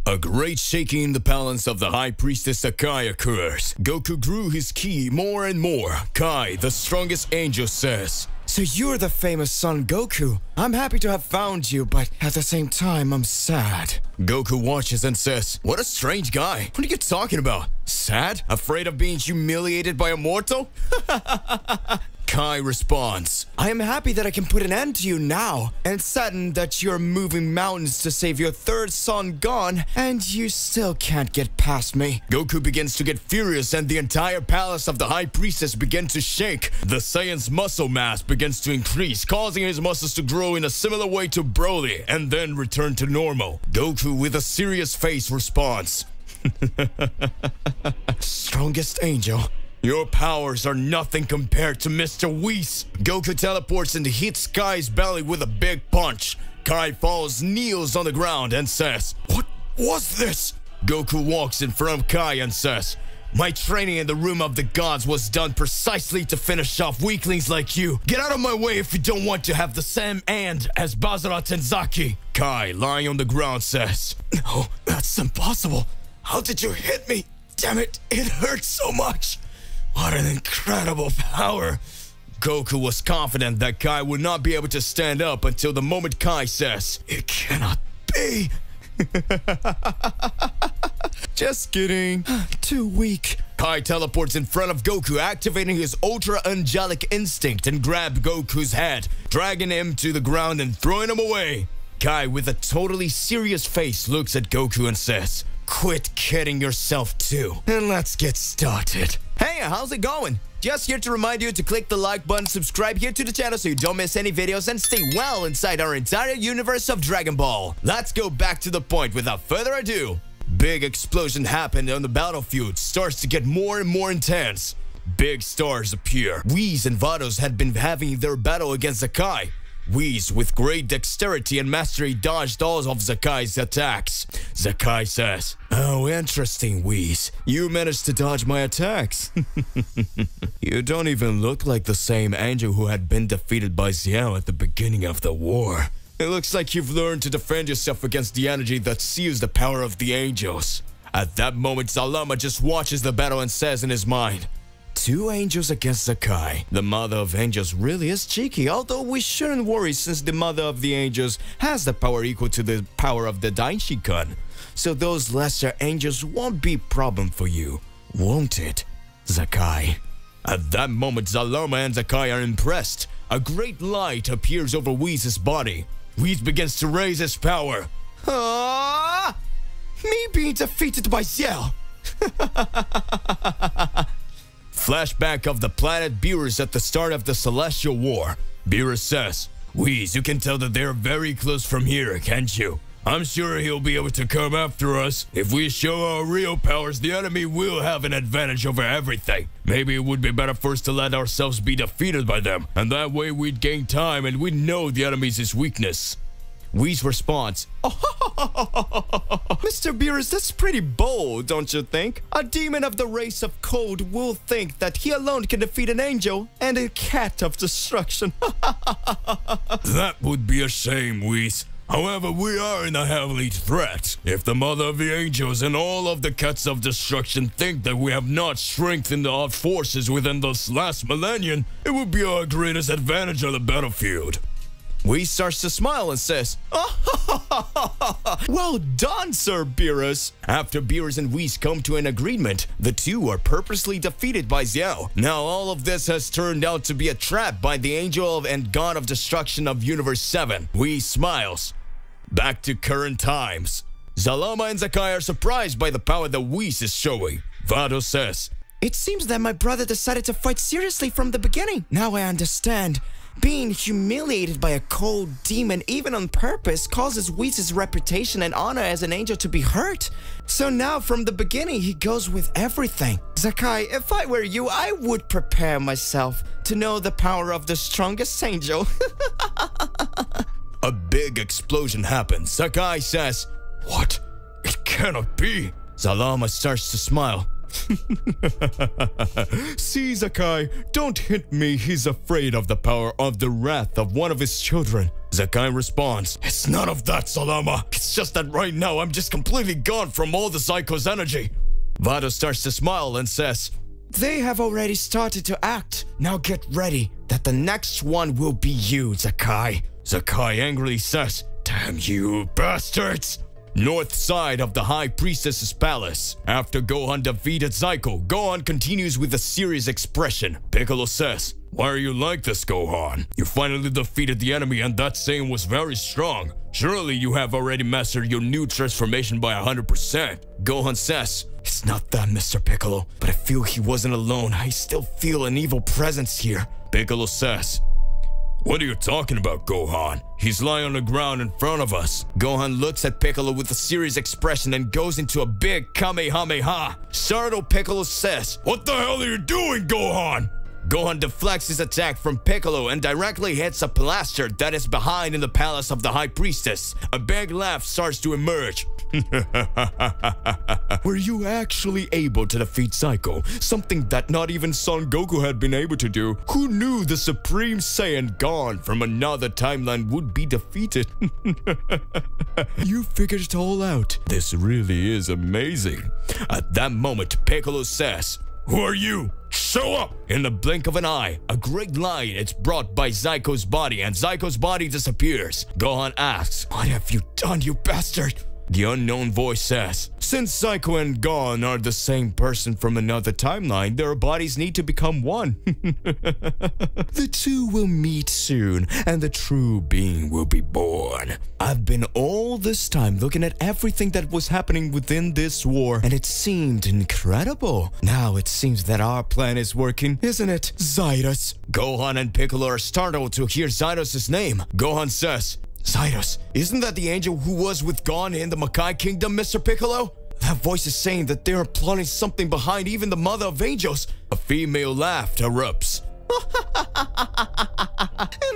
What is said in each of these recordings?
A great shaking in the balance of the High Priestess Sakai occurs. Goku grew his ki more and more. Kai, the strongest angel, says, "So you're the famous son Goku. I'm happy to have found you, but at the same time, I'm sad." Goku watches and says, "What a strange guy. What are you talking about? Sad? Afraid of being humiliated by a mortal?" Kai responds, "I am happy that I can put an end to you now, and saddened that you're moving mountains to save your third son gone, and you still can't get past me." Goku begins to get furious and the entire palace of the High Priestess begins to shake. The Saiyan's muscle mass begins to increase, causing his muscles to grow in a similar way to Broly and then return to normal. Goku, with a serious face, responds, "Strongest angel, your powers are nothing compared to Mr. Whis." Goku teleports and hits Kai's belly with a big punch. Kai falls, kneels on the ground and says, "What was this?" Goku walks in front of Kai and says, "My training in the Room of the Gods was done precisely to finish off weaklings like you. Get out of my way if you don't want to have the same end as Bazara Tenzaki." Kai, lying on the ground, says, "No, that's impossible. How did you hit me? Damn it, it hurts so much. What an incredible power." Goku was confident that Kai would not be able to stand up until the moment Kai says, "It cannot be." "Just kidding." "Too weak." Kai teleports in front of Goku, activating his ultra-angelic instinct and grabbed Goku's head, dragging him to the ground and throwing him away. Kai, with a totally serious face, looks at Goku and says, "Quit kidding yourself too, and let's get started." Hey, how's it going? Just here to remind you to click the like button, subscribe here to the channel so you don't miss any videos, and stay well inside our entire universe of Dragon Ball. Let's go back to the point without further ado. Big explosion happened on the battlefield, starts to get more and more intense. Big stars appear. Whis and Vados had been having their battle against Sakai. Whis, with great dexterity and mastery, dodged all of Sakai's attacks. Sakai says, "Oh, interesting, Whis. You managed to dodge my attacks." "You don't even look like the same angel who had been defeated by Xiao at the beginning of the war. It looks like you've learned to defend yourself against the energy that seals the power of the angels." At that moment, Zalama just watches the battle and says in his mind, "Two angels against Sakai. The mother of angels really is cheeky, although we shouldn't worry since the mother of the angels has the power equal to the power of the Daishikan. So those lesser angels won't be a problem for you, won't it, Sakai?" At that moment, Zalama and Sakai are impressed. A great light appears over Whis' body. Whis begins to raise his power. "Ah! Me being defeated by Xiao." Flashback of the planet Beerus at the start of the Celestial War. Beerus says, "Whis, you can tell that they're very close from here, can't you? I'm sure he'll be able to come after us. If we show our real powers, the enemy will have an advantage over everything. Maybe it would be better for us to let ourselves be defeated by them, and that way we'd gain time and we'd know the enemy's weakness." Whis responds, "Mr. Beerus, that's pretty bold, don't you think? A demon of the race of cold will think that he alone can defeat an angel and a cat of destruction." "That would be a shame, Whis. However, we are in a heavy threat. If the mother of the angels and all of the cats of destruction think that we have not strengthened our forces within this last millennium, it would be our greatest advantage on the battlefield." Whis starts to smile and says, "Well done, Sir Beerus." After Beerus and Whis come to an agreement, the two are purposely defeated by Xiao. Now all of this has turned out to be a trap by the angel and god of destruction of Universe 7. Whis smiles. Back to current times. Zalama and Sakai are surprised by the power that Whis is showing. Vado says, "It seems that my brother decided to fight seriously from the beginning. Now I understand. Being humiliated by a cold demon, even on purpose, causes Whis' reputation and honor as an angel to be hurt. So now, from the beginning, he goes with everything. Sakai, if I were you, I would prepare myself to know the power of the strongest angel." A big explosion happens. Sakai says, "What? It cannot be." Zalama starts to smile. "See, Sakai, don't hit me. He's afraid of the power of the wrath of one of his children." Zakai responds, "It's none of that, Salama. It's just that right now I'm just completely gone from all the Zyko's energy." Vado starts to smile and says, They have already started to act. Now get ready, that the next one will be you, Zakai. Zakai angrily says, "Damn you bastards!" North side of the High Priestess's palace. After Gohan defeated Zyko, Gohan continues with a serious expression. Piccolo says, "Why are you like this, Gohan? You finally defeated the enemy and that saying was very strong. Surely you have already mastered your new transformation by 100%. Gohan says, It's not that, Mr. Piccolo, but I feel he wasn't alone. I still feel an evil presence here. Piccolo says, "What are you talking about, Gohan? He's lying on the ground in front of us." Gohan looks at Piccolo with a serious expression and goes into a big Kamehameha. Startled, Piccolo says, "What the hell are you doing, Gohan?" Gohan deflects his attack from Piccolo and directly hits a pilaster that is behind in the palace of the High Priestess. A big laugh starts to emerge. Were you actually able to defeat Zyko? Something that not even Son Goku had been able to do. Who knew the Supreme Saiyan gone from another timeline would be defeated? You figured it all out. This really is amazing." At that moment, Piccolo says, "Who are you? Show up!" In the blink of an eye, a great light is brought by Zyko's body and Zyko's body disappears. Gohan asks, "What have you done, you bastard?" The unknown voice says, "Since Zyko and Gon are the same person from another timeline, their bodies need to become one. The two will meet soon, and the true being will be born. I've been all this time looking at everything that was happening within this war, and it seemed incredible. Now it seems that our plan is working, isn't it, Zydus?" Gohan and Piccolo are startled to hear Zydus' name. Gohan says, "Zydus, isn't that the angel who was with Gon in the Makai Kingdom, Mr. Piccolo? That voice is saying that they are plotting something behind even the Mother of Angels." A female laugh erupts.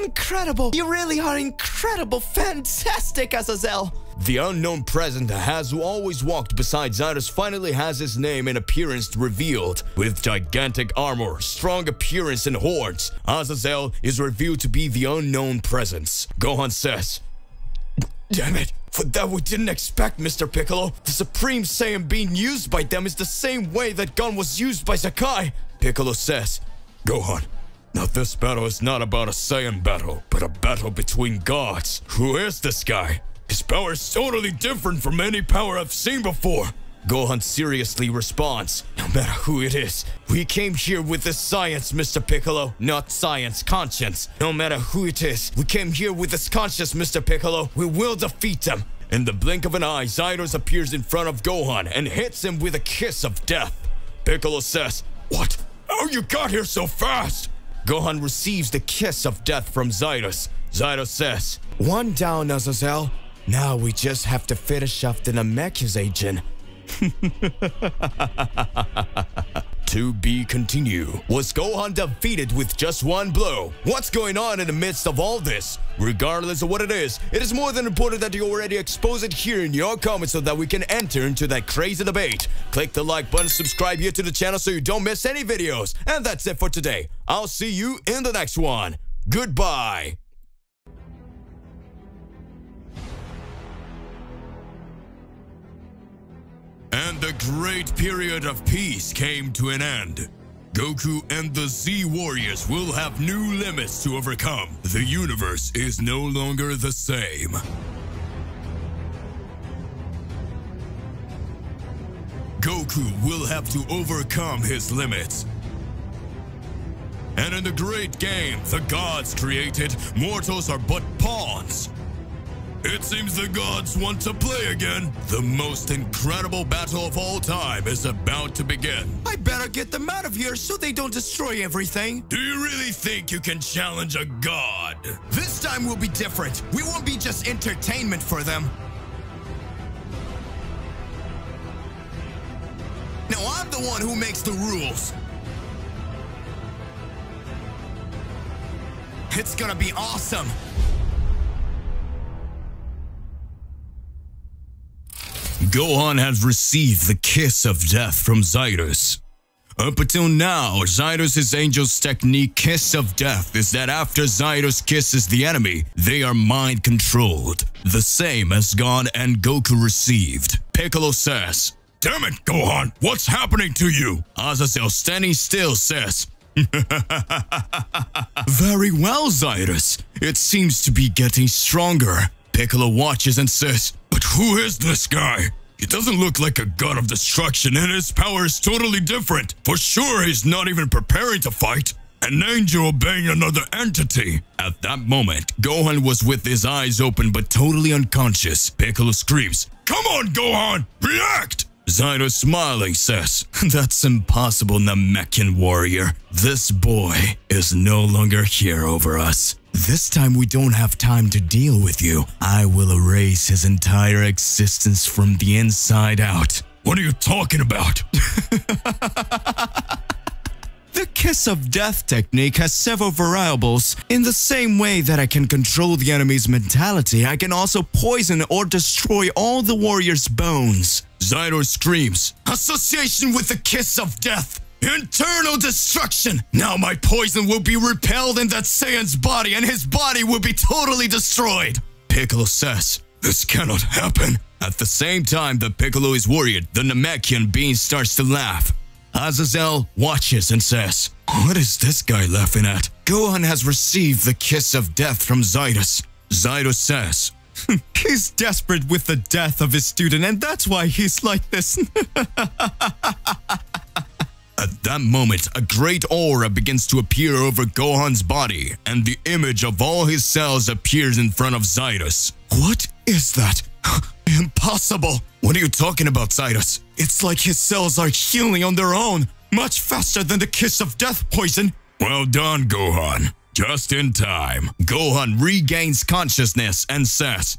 Incredible! You really are incredible! Fantastic, Azazel! The unknown present has always walked beside Zydus finally has his name and appearance revealed. With gigantic armor, strong appearance and horns, Azazel is revealed to be the unknown presence. Gohan says, "Damn it! For that we didn't expect, Mr. Piccolo. The Supreme Saiyan being used by them is the same way that Gon was used by Zakai." Piccolo says, "Gohan, now this battle is not about a Saiyan battle, but a battle between gods. Who is this guy? His power is totally different from any power I've seen before." Gohan seriously responds, "No matter who it is, we came here with this science, Mr. Piccolo. Not science, conscience. No matter who it is, we came here with this conscience, Mr. Piccolo. We will defeat them." In the blink of an eye, Zydus appears in front of Gohan and hits him with a kiss of death. Piccolo says, "What? How you got here so fast?" Gohan receives the kiss of death from Zydus. Zydus says, "One down, Azazel. Now we just have to finish off the Namekusei-jin." To be continued. Was Gohan defeated with just one blow? What's going on in the midst of all this? Regardless of what it is more than important that you already expose it here in your comments so that we can enter into that crazy debate. Click the like button, subscribe here to the channel so you don't miss any videos. And that's it for today. I'll see you in the next one. Goodbye. And the great period of peace came to an end. Goku and the Z Warriors will have new limits to overcome. The universe is no longer the same. Goku will have to overcome his limits. And in the great game the gods created, mortals are but pawns. It seems the gods want to play again. The most incredible battle of all time is about to begin. I better get them out of here so they don't destroy everything. Do you really think you can challenge a god? This time will be different. We won't be just entertainment for them. No, I'm the one who makes the rules. It's gonna be awesome. Gohan has received the kiss of death from Zydus. Up until now, Zydos' Angel's technique Kiss of Death is that after Zydos kisses the enemy, they are mind-controlled, the same as Gon and Goku received. Piccolo says, "Damn it, Gohan, what's happening to you?" Azazel, standing still, says, "Very well, Zydos. It seems to be getting stronger." Piccolo watches and says, "But who is this guy? He doesn't look like a god of destruction, and his power is totally different. For sure, he's not even preparing to fight. An angel obeying another entity." At that moment, Gohan was with his eyes open but totally unconscious. Piccolo screams, "Come on, Gohan! React!" Zydos, smiling, says, "That's impossible, Namekian warrior. This boy is no longer here over us. This time we don't have time to deal with you. I will erase his entire existence from the inside out." "What are you talking about?" The Kiss of Death technique has several variables. In the same way that I can control the enemy's mentality, I can also poison or destroy all the warrior's bones. Zydos screams, "Association with the Kiss of Death! Internal destruction! Now my poison will be repelled in that Saiyan's body and his body will be totally destroyed!" Piccolo says, "This cannot happen." At the same time that Piccolo is worried, the Namekian being starts to laugh. Azazel watches and says, "What is this guy laughing at?" Gohan has received the Kiss of Death from Zydos. Zydos says, He's desperate with the death of his student, and that's why he's like this. At that moment, a great aura begins to appear over Gohan's body, and the image of all his cells appears in front of Zydos. What is that? Impossible! What are you talking about, Zydos? It's like his cells are healing on their own, much faster than the Kiss of Death poison. Well done, Gohan. Just in time. Gohan regains consciousness and says,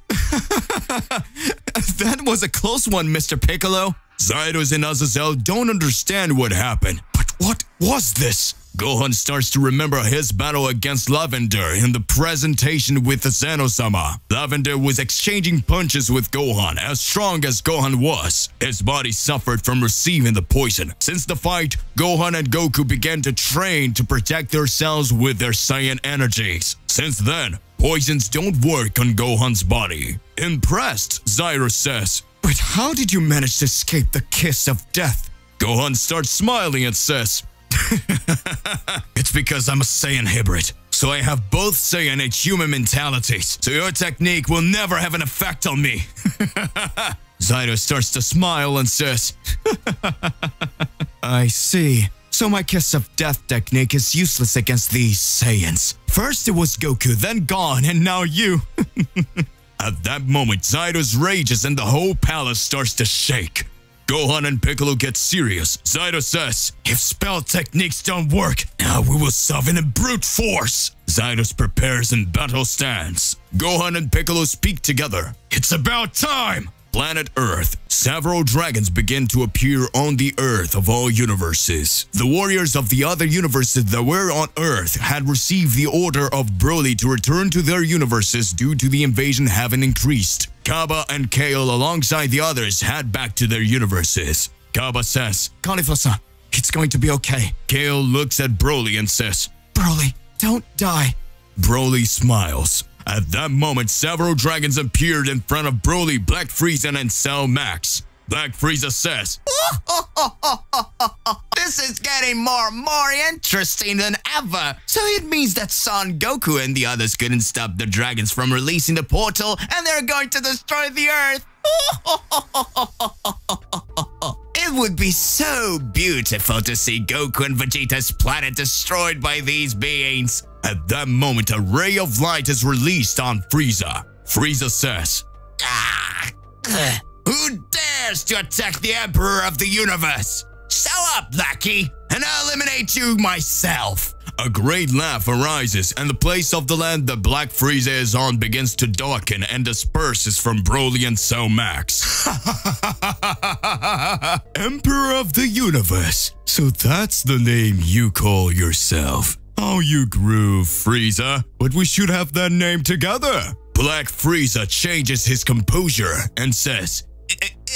That was a close one, Mr. Piccolo. Zydos and Azazel don't understand what happened. But what was this? Gohan starts to remember his battle against Lavender in the presentation with the Zeno-sama. Lavender was exchanging punches with Gohan. As strong as Gohan was, his body suffered from receiving the poison. Since the fight, Gohan and Goku began to train to protect themselves with their Saiyan energies. Since then, poisons don't work on Gohan's body. Impressed, Zyros says, "But how did you manage to escape the Kiss of Death?" Gohan starts smiling and says, "It's because I'm a Saiyan hybrid, so I have both Saiyan and human mentalities, so your technique will never have an effect on me." Zydos starts to smile and says, "I see. So my Kiss of Death technique is useless against these Saiyans. First it was Goku, then Gon, and now you." At that moment, Zydos rages and the whole palace starts to shake. Gohan and Piccolo get serious. Zydos says, "If spell techniques don't work, now we will summon in brute force." Zydos prepares in battle stance. Gohan and Piccolo speak together. It's about time! Planet Earth. Several dragons begin to appear on the Earth of all universes. The warriors of the other universes that were on Earth had received the order of Broly to return to their universes due to the invasion having increased. Kaba and Kale alongside the others head back to their universes. Kaba says, "Caulifla-san, it's going to be okay." Kale looks at Broly and says, "Broly, don't die." Broly smiles. At that moment, several dragons appeared in front of Broly, Black Frieza, and Cell Max. Black Frieza says, "This is getting more interesting than ever. So it means that Son Goku and the others couldn't stop the dragons from releasing the portal, and they're going to destroy the Earth. It would be so beautiful to see Goku and Vegeta's planet destroyed by these beings." At that moment, a ray of light is released on Frieza. Frieza says, "Who dares to attack the Emperor of the Universe? Show up, Lucky, and I'll eliminate you myself." A great laugh arises, and the place of the land that Black Frieza is on begins to darken and disperses from Broly and Cell Max. Emperor of the Universe. So that's the name you call yourself. How you grew, Frieza. But we should have that name together. Black Frieza changes his composure and says,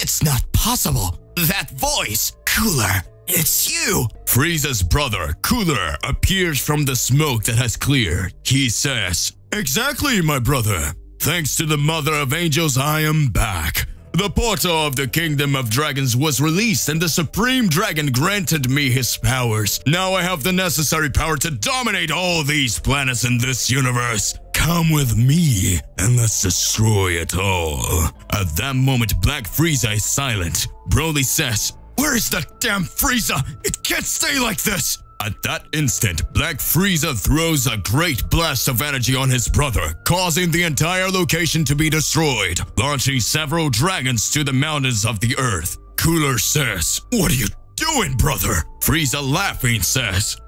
It's not possible. That voice, Cooler, it's you. Frieza's brother, Cooler, appears from the smoke that has cleared. He says, "Exactly, my brother. Thanks to the Mother of Angels, I am back. The portal of the Kingdom of Dragons was released and the Supreme Dragon granted me his powers. Now I have the necessary power to dominate all these planets in this universe. Come with me and let's destroy it all." At that moment, Black Frieza is silent. Broly says, "Where is that damn Frieza? It can't stay like this!" At that instant, Black Frieza throws a great blast of energy on his brother, causing the entire location to be destroyed, launching several dragons to the mountains of the earth. Cooler says, "What are you doing, brother?" Frieza, laughing, says,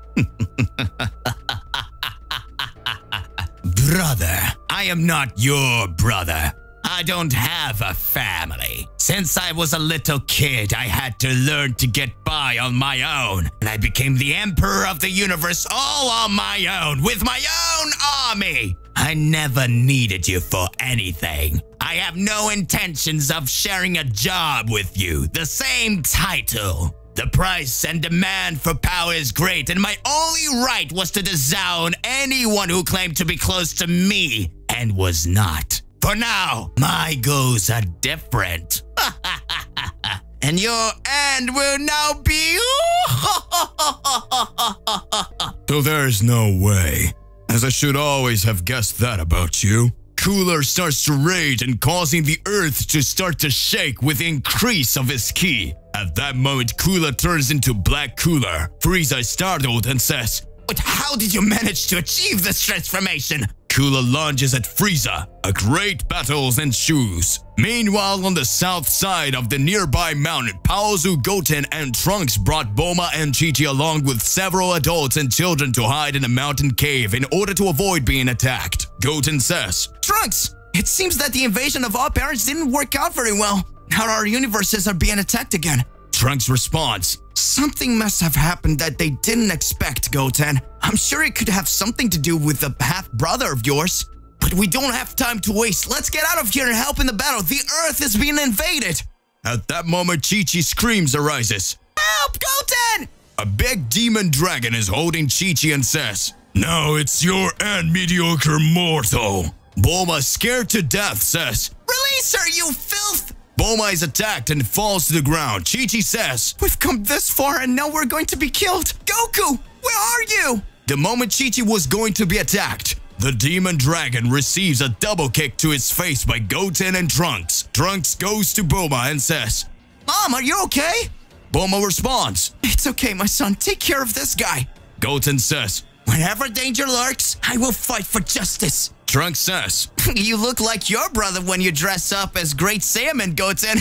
"Brother, I am not your brother. I don't have a family. Since I was a little kid, I had to learn to get by on my own, and I became the Emperor of the Universe all on my own, with my own army. I never needed you for anything. I have no intentions of sharing a job with you, the same title. The price and demand for power is great, and my only right was to disown anyone who claimed to be close to me and was not. For now, my goals are different. And your end will now be..." So there's no way, as I should always have guessed that about you. Cooler starts to rage and causing the earth to start to shake with increase of his ki. At that moment, Cooler turns into Black Cooler. Frieza is startled and says, "But how did you manage to achieve this transformation?" Cooler lunges at Frieza. A great battle ensues. Meanwhile, on the south side of the nearby mountain, Paozu, Goten, and Trunks brought Bulma and Chi-Chi along with several adults and children to hide in a mountain cave in order to avoid being attacked. Goten says, Trunks, it seems that the invasion of our parents didn't work out very well. Now our universes are being attacked again. Trunks responds, "Something must have happened that they didn't expect, Goten. I'm sure it could have something to do with the half-brother of yours. But we don't have time to waste. Let's get out of here and help in the battle. The Earth is being invaded." At that moment, Chi-Chi screams arises. "Help, Goten!" A big demon dragon is holding Chi-Chi and says, "Now it's your end, mediocre mortal." Bulma, scared to death, says, "Release her, you filth!" Bulma is attacked and falls to the ground. Chi-Chi says, "We've come this far and now we're going to be killed. Goku, where are you?" The moment Chi-Chi was going to be attacked, the demon dragon receives a double kick to his face by Goten and Trunks. Trunks goes to Bulma and says, "Mom, are you okay?" Bulma responds, "It's okay, my son. Take care of this guy." Goten says, "Whenever danger lurks, I will fight for justice." Trunks says, "You look like your brother when you dress up as Great Saiyaman, Goten."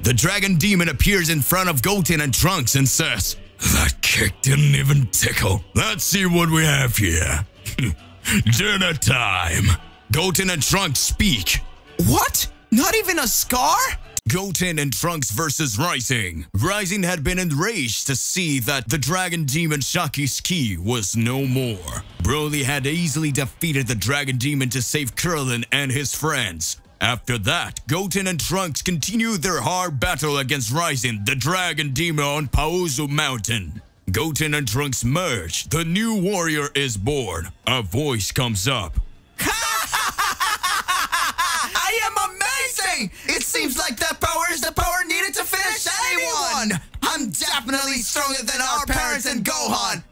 The dragon demon appears in front of Goten and Trunks and says, "That kick didn't even tickle. Let's see what we have here." "Dinner time." Goten and Trunks speak. "What? Not even a scar?" Goten and Trunks versus Rising. Rising had been enraged to see that the dragon demon Shaki's ki was no more. Broly had easily defeated the dragon demon to save Krillin and his friends. After that, Goten and Trunks continued their hard battle against Rising, the dragon demon on Paozu Mountain. Goten and Trunks merge. The new warrior is born. A voice comes up. I am amazing! It seems like that power is the power needed to finish anyone! I'm definitely stronger than our parents and Gohan!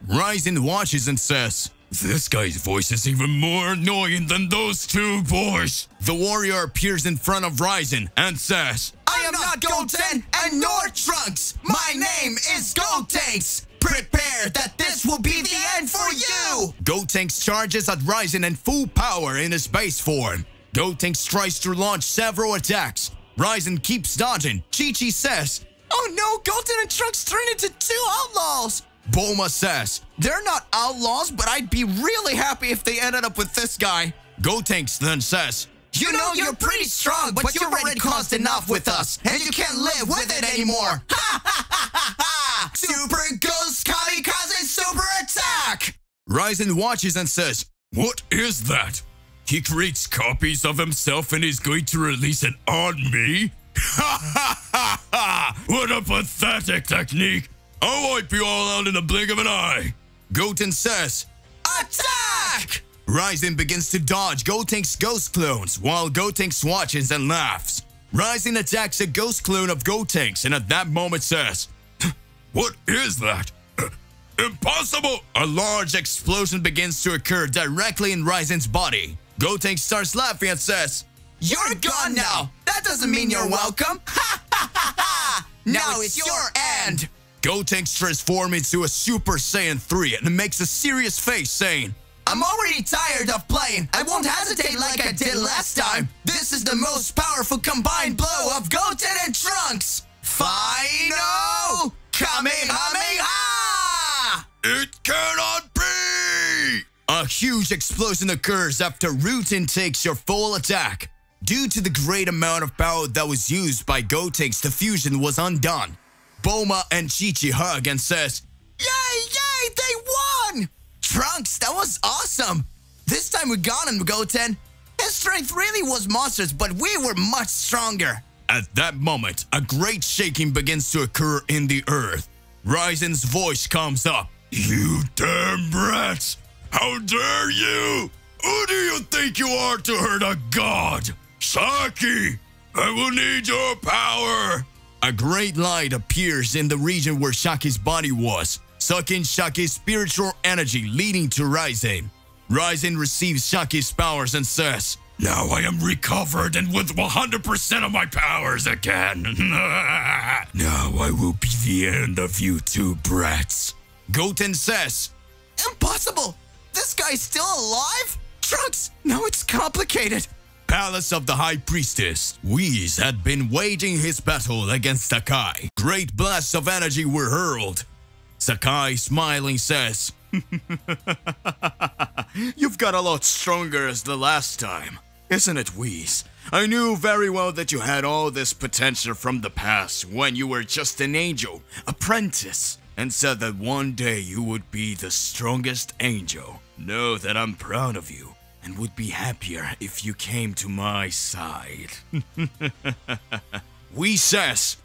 Rising watches and says, "This guy's voice is even more annoying than those two boys." The warrior appears in front of Rising and says, "I am not Goten and nor Trunks! My name is Gotenks! Prepare that this will be the end for you!" Gotenks charges at Rising in full power in his base form. Gotenks tries to launch several attacks. Rising keeps dodging. Chi-Chi says, "Oh no, Goten and Trunks turned into two outlaws!" Bulma says, "They're not outlaws, but I'd be really happy if they ended up with this guy." Gotenks then says, You know you're pretty strong, but you've already caused enough with us, and you can't live with it anymore. Ha ha ha ha ha! Super Ghost Kamikaze Super Attack!" Rising watches and says, "What is that? He creates copies of himself and is going to release it on me? Ha ha ha ha!" What a pathetic technique! I'll wipe you all out in the blink of an eye! Goten says, "Attack!" Ryzen begins to dodge Gotenks' ghost clones, while Gotenks watches and laughs. Ryzen attacks a ghost clone of Gotenks and at that moment says, "What is that? Impossible!" A large explosion begins to occur directly in Ryzen's body. Gotenks starts laughing and says, "You're gone now! That doesn't mean you're welcome! Ha ha ha ha! Now it's your end!" Gotenks transforms into a Super Saiyan 3 and makes a serious face saying, "I'm already tired of playing. I won't hesitate like I did last time. This is the most powerful combined blow of Goten and Trunks. Final Kamehameha! It cannot be!" A huge explosion occurs after Rutin takes your full attack. Due to the great amount of power that was used by Gotenks, the fusion was undone. Bulma and Chi-Chi hug and says, "Yay, yay, they won! Trunks, that was awesome! This time we got him, Goten. His strength really was monstrous, but we were much stronger." At that moment, a great shaking begins to occur in the earth. Ryzen's voice comes up. "You damn brats! How dare you! Who do you think you are to hurt a god? Saki, I will need your power!" A great light appears in the region where Shaki's body was, sucking Shaki's spiritual energy, leading to Ryzen. Ryzen receives Shaki's powers and says, "Now I am recovered and with 100% of my powers again. Now I will be the end of you two brats." Goten says, "Impossible! This guy's still alive? Trunks, now it's complicated." Palace of the High Priestess. Whis had been waging his battle against Sakai. Great blasts of energy were hurled. Sakai, smiling, says, "You've got a lot stronger as the last time, isn't it, Whis? I knew very well that you had all this potential from the past when you were just an angel, apprentice, and said that one day you would be the strongest angel. Know that I'm proud of you and would be happier if you came to my side." Whis says,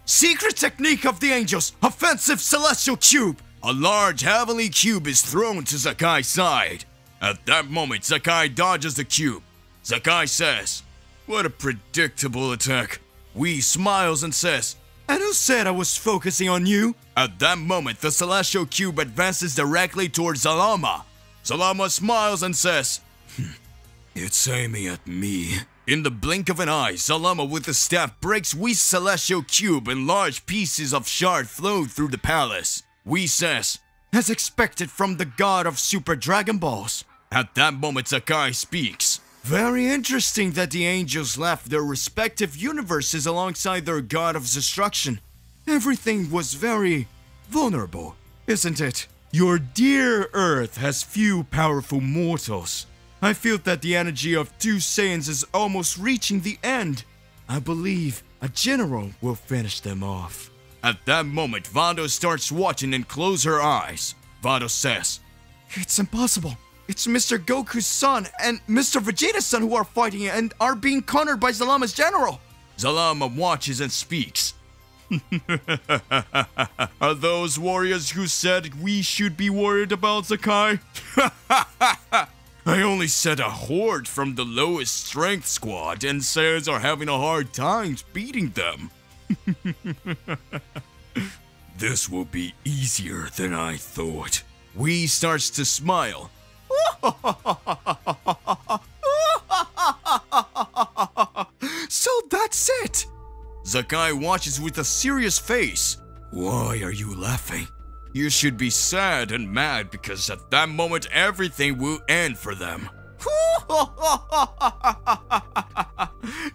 "Secret technique of the angels, offensive celestial cube." A large heavenly cube is thrown to Sakai's side. At that moment, Sakai dodges the cube. Sakai says, "What a predictable attack." Whis smiles and says, "And who said I was focusing on you?" At that moment, the celestial cube advances directly towards Zalama. Zalama smiles and says, "It's aiming at me." In the blink of an eye, Zalama with the staff breaks Whis' celestial cube and large pieces of shard flow through the palace. Whis says, "As expected from the god of Super Dragon Balls." At that moment, Sakai speaks. "Very interesting that the angels left their respective universes alongside their god of destruction. Everything was very vulnerable, isn't it? Your dear Earth has few powerful mortals. I feel that the energy of two Saiyans is almost reaching the end. I believe a general will finish them off." At that moment, Vado starts watching and closes her eyes. Vado says, "It's impossible. It's Mr. Goku's son and Mr. Vegeta's son who are fighting and are being cornered by Zalama's general." Zalama watches and speaks. "Are those warriors who said we should be worried about Sakai? I only said a horde from the lowest strength squad and Saiyans are having a hard time beating them. This will be easier than I thought." Whis starts to smile. "So that's it." Sakai watches with a serious face. "Why are you laughing? You should be sad and mad because at that moment everything will end for them."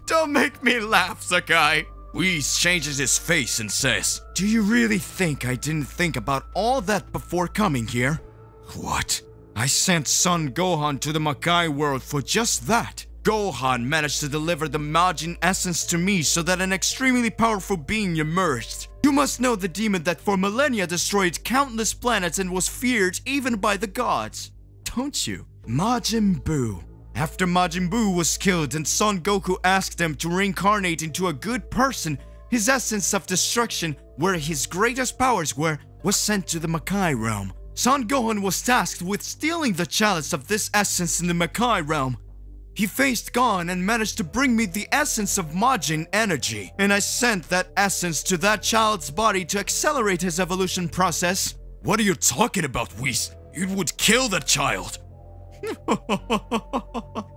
"Don't make me laugh, Sakai." Whis changes his face and says, "Do you really think I didn't think about all that before coming here? What? I sent Son Gohan to the Makai world for just that. Gohan managed to deliver the Majin essence to me so that an extremely powerful being emerged. You must know the demon that for millennia destroyed countless planets and was feared even by the gods. Don't you? Majin Buu. After Majin Buu was killed and Son Goku asked them to reincarnate into a good person, His essence of destruction, where his greatest powers were, was sent to the Makai realm. Son Gohan was tasked with stealing the chalice of this essence in the Makai realm. He faced Gon and managed to bring me the essence of Majin energy, and I sent that essence to that child's body to accelerate his evolution process. What are you talking about, Whis? You would kill that child.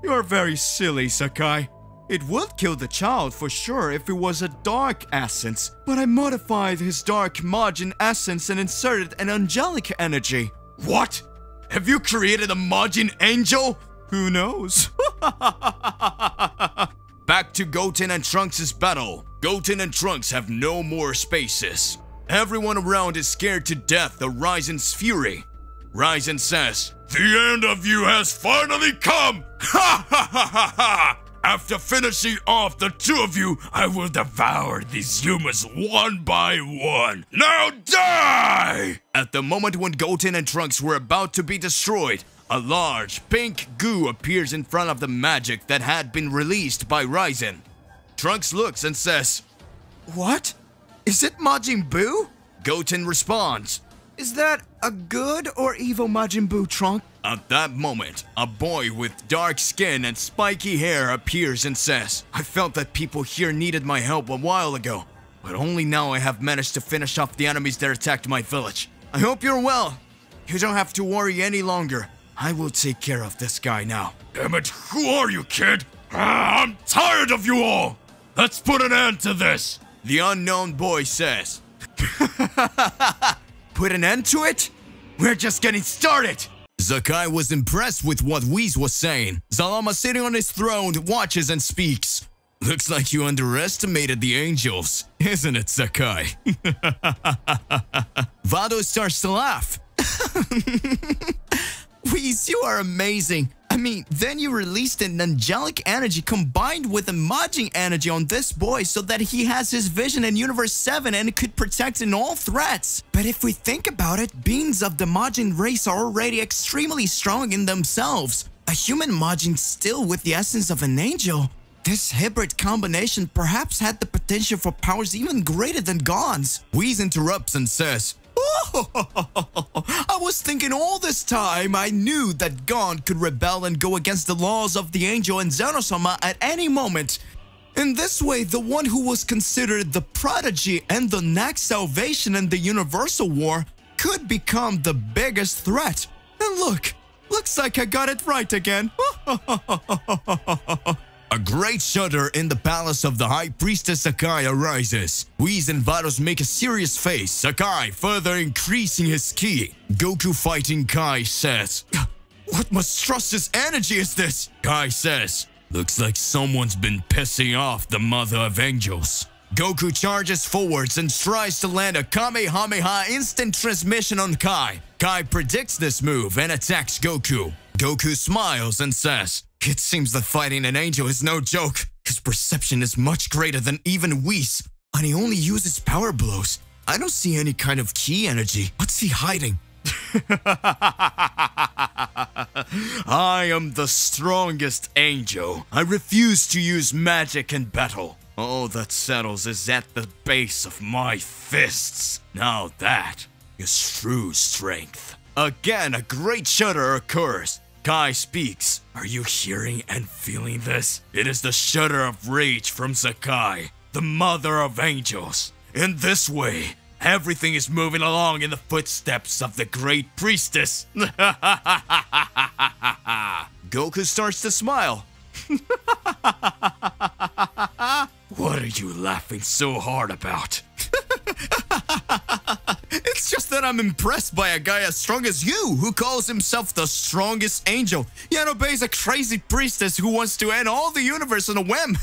You're very silly, Sakai. It would kill the child for sure if it was a dark essence, but I modified his dark Majin essence and inserted an angelic energy. What? Have you created a Majin angel? Who knows? Back to Goten and Trunks' battle. Goten and Trunks have no more spaces. Everyone around is scared to death of Raizen's fury. Raizen says, "The end of you has finally come! Ha ha ha ha ha! After finishing off the two of you, I will devour these humans one by one. Now die!" At the moment when Goten and Trunks were about to be destroyed, a large pink goo appears in front of the magic that had been released by Raizen. Trunks looks and says, "What? Is it Majin Buu?" Goten responds, "Is that a good or evil Majin Buu, Trunks?" At that moment, a boy with dark skin and spiky hair appears and says, "I felt that people here needed my help a while ago, but only now I have managed to finish off the enemies that attacked my village. I hope you're well. You don't have to worry any longer. I will take care of this guy now." Damn it, who are you, kid? I'm tired of you all. Let's put an end to this, the unknown boy says. Put an end to it? We're just getting started. Sakai was impressed with what Whis was saying. Zalama, sitting on his throne, watches and speaks. Looks like you underestimated the angels, isn't it, Sakai? Vado starts to laugh. Whis, you are amazing. I mean, then you released an angelic energy combined with a Majin energy on this boy so that he has his vision in Universe 7 and could protect in all threats. But if we think about it, beings of the Majin race are already extremely strong in themselves. A human Majin still with the essence of an angel. This hybrid combination perhaps had the potential for powers even greater than Gon's. Whis interrupts and says, I was thinking all this time I knew that Gon could rebel and go against the laws of the angel and Zeno-sama at any moment. In this way, the one who was considered the prodigy and the next salvation in the Universal War could become the biggest threat. And look, looks like I got it right again. A great shudder in the palace of the High Priestess Sakai arises. Whis and Vados make a serious face, Sakai further increasing his ki. Goku fighting Kai says, What monstrous energy is this? Kai says, looks like someone's been pissing off the Mother of Angels. Goku charges forwards and tries to land a Kamehameha instant transmission on Kai. Kai predicts this move and attacks Goku. Goku smiles and says, it seems that fighting an angel is no joke. His perception is much greater than even Whis, and he only uses power blows. I don't see any kind of ki energy. What's he hiding? I am the strongest angel. I refuse to use magic in battle. All that settles is at the base of my fists. Now that is true strength. Again, a great shudder occurs. Kai speaks. Are you hearing and feeling this? It is the shudder of rage from Sakai, the Mother of Angels. In this way, everything is moving along in the footsteps of the Great Priestess. Goku starts to smile. What are you laughing so hard about? It's just that I'm impressed by a guy as strong as you, who calls himself the strongest angel, yet obeys a crazy priestess who wants to end all the universe on a whim.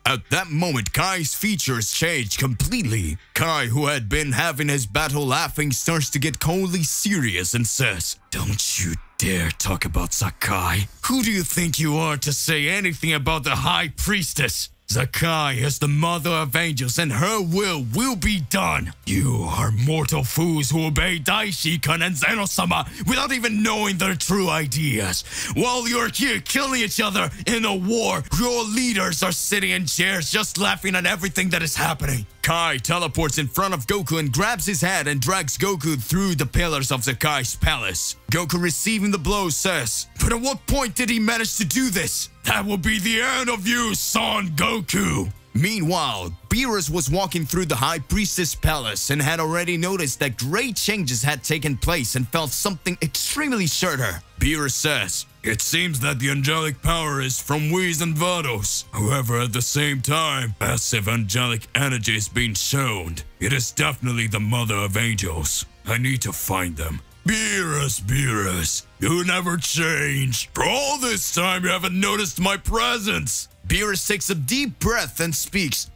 At that moment, Kai's features change completely. Kai, who had been having his battle laughing, starts to get coldly serious and says, don't you dare talk about Sakai. Who do you think you are to say anything about the High Priestess? Zakai is the mother of angels and her will be done. You are mortal fools who obey Daishikan and Zeno-sama without even knowing their true ideas. While you're here killing each other in a war, your leaders are sitting in chairs just laughing at everything that is happening. Kai teleports in front of Goku and grabs his head and drags Goku through the pillars of Zakai's palace. Goku, receiving the blow, says, "But at what point did he manage to do this? That will be the end of you, Son Goku." Meanwhile, Beerus was walking through the High Priestess Palace and had already noticed that great changes had taken place and felt something extremely shudder. Beerus says, "It seems that the angelic power is from Whis and Vados. However, at the same time, passive angelic energy is being shown. It is definitely the mother of angels. I need to find them." Beerus, you never change. For all this time, you haven't noticed my presence. Beerus takes a deep breath and speaks.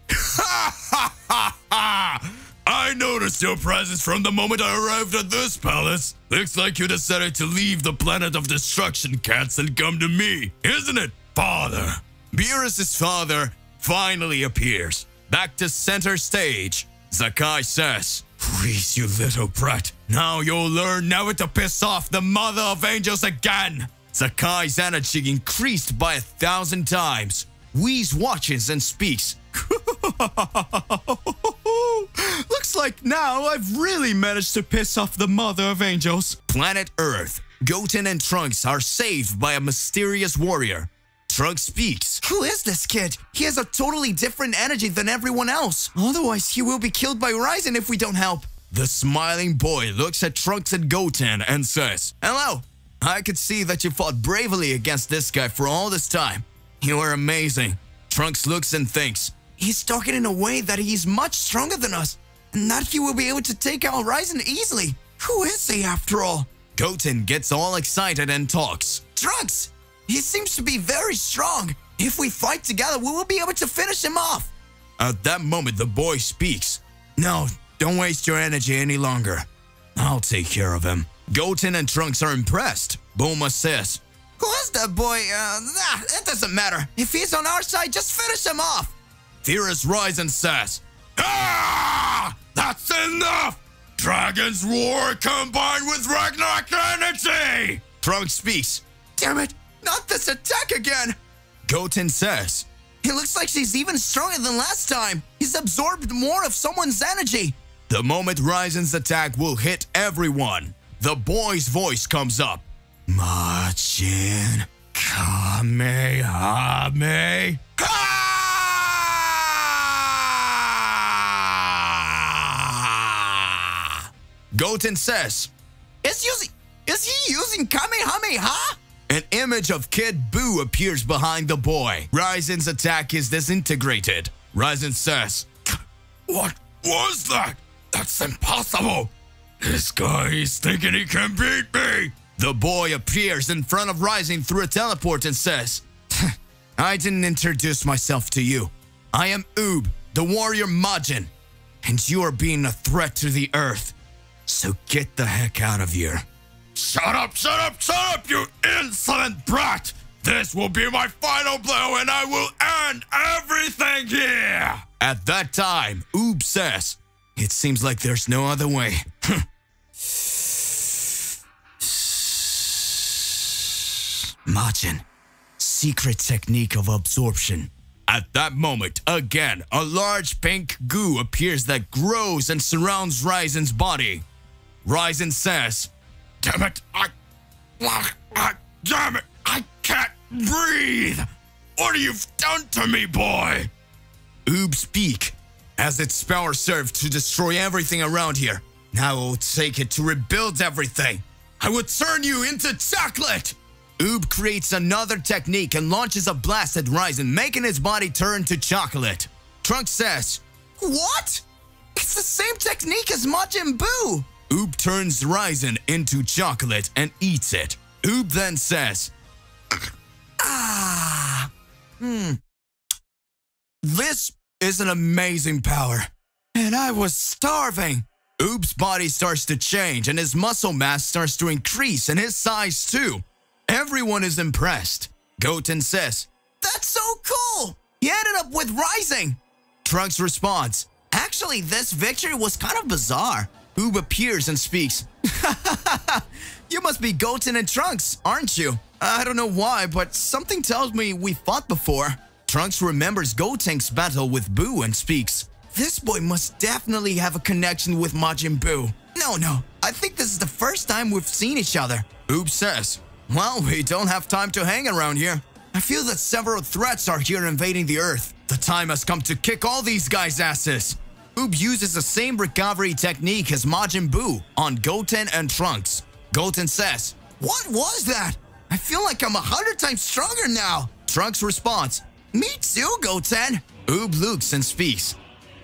I noticed your presence from the moment I arrived at this palace. Looks like you decided to leave the planet of destruction cats and come to me, isn't it, father? Beerus' father finally appears. Back to center stage. Zakai says, "Please, you little brat. Now you'll learn never to piss off the mother of angels again." Zakai's energy increased by 1,000 times. Whis watches and speaks. Looks like now I've really managed to piss off the mother of angels. Planet Earth. Goten and Trunks are saved by a mysterious warrior. Trunks speaks. Who is this kid? He has a totally different energy than everyone else. Otherwise, he will be killed by Ryzen if we don't help. The smiling boy looks at Trunks and Goten and says, "Hello. I could see that you fought bravely against this guy for all this time. You are amazing." Trunks looks and thinks, He's talking in a way that he's much stronger than us, and that he will be able to take out Ryzen easily. Who is he after all? Goten gets all excited and talks. Trunks! He seems to be very strong. If we fight together, we will be able to finish him off. At that moment, the boy speaks. "No, don't waste your energy any longer. I'll take care of him." Goten and Trunks are impressed. Bulma says, Who is that boy? It doesn't matter. If he's on our side, just finish him off. Furious Ryzen says, "Ah! That's enough! Dragon's Roar combined with Ragnarok energy!" Trunks speaks. Damn it, not this attack again. Goten says, It looks like she's even stronger than last time. He's absorbed more of someone's energy. The moment Ryzen's attack will hit everyone, the boy's voice comes up. Machin Kamehame. Goten says, Is he using Kamehameha? An image of Kid Buu appears behind the boy. Ryzen's attack is disintegrated. Ryzen says, "What was that? That's impossible. This guy is thinking he can beat me." The boy appears in front of Ryzen through a teleport and says, "I didn't introduce myself to you. I am Oob, the warrior Majin, and you are being a threat to the Earth. So get the heck out of here." Shut up, you insolent brat! This will be my final blow and I will end everything here! At that time, Oob says, "It seems like there's no other way." Majin, secret technique of absorption. At that moment, again, a large pink goo appears that grows and surrounds Ryzen's body. Ryzen says, "Damn it, damn it, I can't breathe! What you've done to me, boy!" Oob speak, as its power served to destroy everything around here. Now I will take it to rebuild everything. I will turn you into chocolate! Oob creates another technique and launches a blast at Ryzen, making his body turn to chocolate. Trunks says, What? It's the same technique as Majin Buu. Oob turns Ryzen into chocolate and eats it. Oob then says, This is an amazing power, and I was starving. Oob's body starts to change and his muscle mass starts to increase and his size too. Everyone is impressed. Goten says, That's so cool. He ended up up with rising. Trunks responds, actually, this victory was kind of bizarre. Oob appears and speaks. You must be Goten and Trunks, aren't you? I don't know why, but something tells me we fought before. Trunks remembers Goten's battle with Buu and speaks. This boy must definitely have a connection with Majin Buu. No, I think this is the first time we've seen each other. Oob says, well, we don't have time to hang around here. I feel that several threats are here invading the Earth. The time has come to kick all these guys' asses. Oob uses the same recovery technique as Majin Buu on Goten and Trunks. Goten says, what was that? I feel like I'm 100 times stronger now. Trunks responds, me too, Goten. Oob looks and speaks.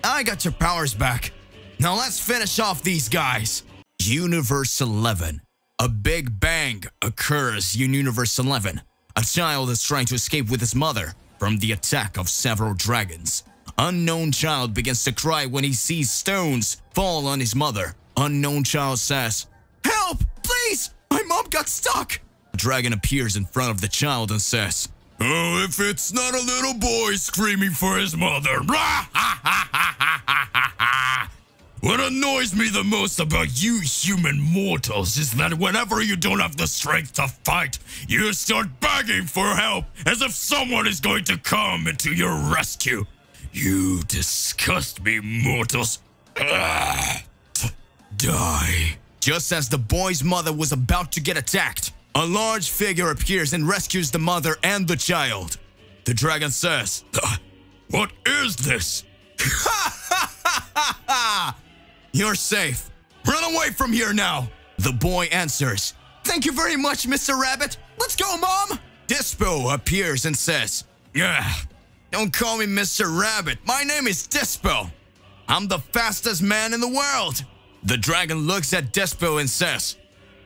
I got your powers back. Now let's finish off these guys. Universe 11. A big bang occurs in Universe 11. A child is trying to escape with his mother from the attack of several dragons. Unknown child begins to cry when he sees stones fall on his mother. Unknown child says, help, please, my mom got stuck. A dragon appears in front of the child and says, oh, if it's not a little boy screaming for his mother. What annoys me the most about you human mortals is that whenever you don't have the strength to fight, you start begging for help as if someone is going to come to your rescue. You disgust me, mortals. Die. Just as the boy's mother was about to get attacked, a large figure appears and rescues the mother and the child. The dragon says, what is this? You're safe. Run away from here now. The boy answers, thank you very much, Mr. Rabbit. Let's go, Mom. Dispo appears and says, don't call me Mr. Rabbit. My name is Dispo. I'm the fastest man in the world. The dragon looks at Dispo and says,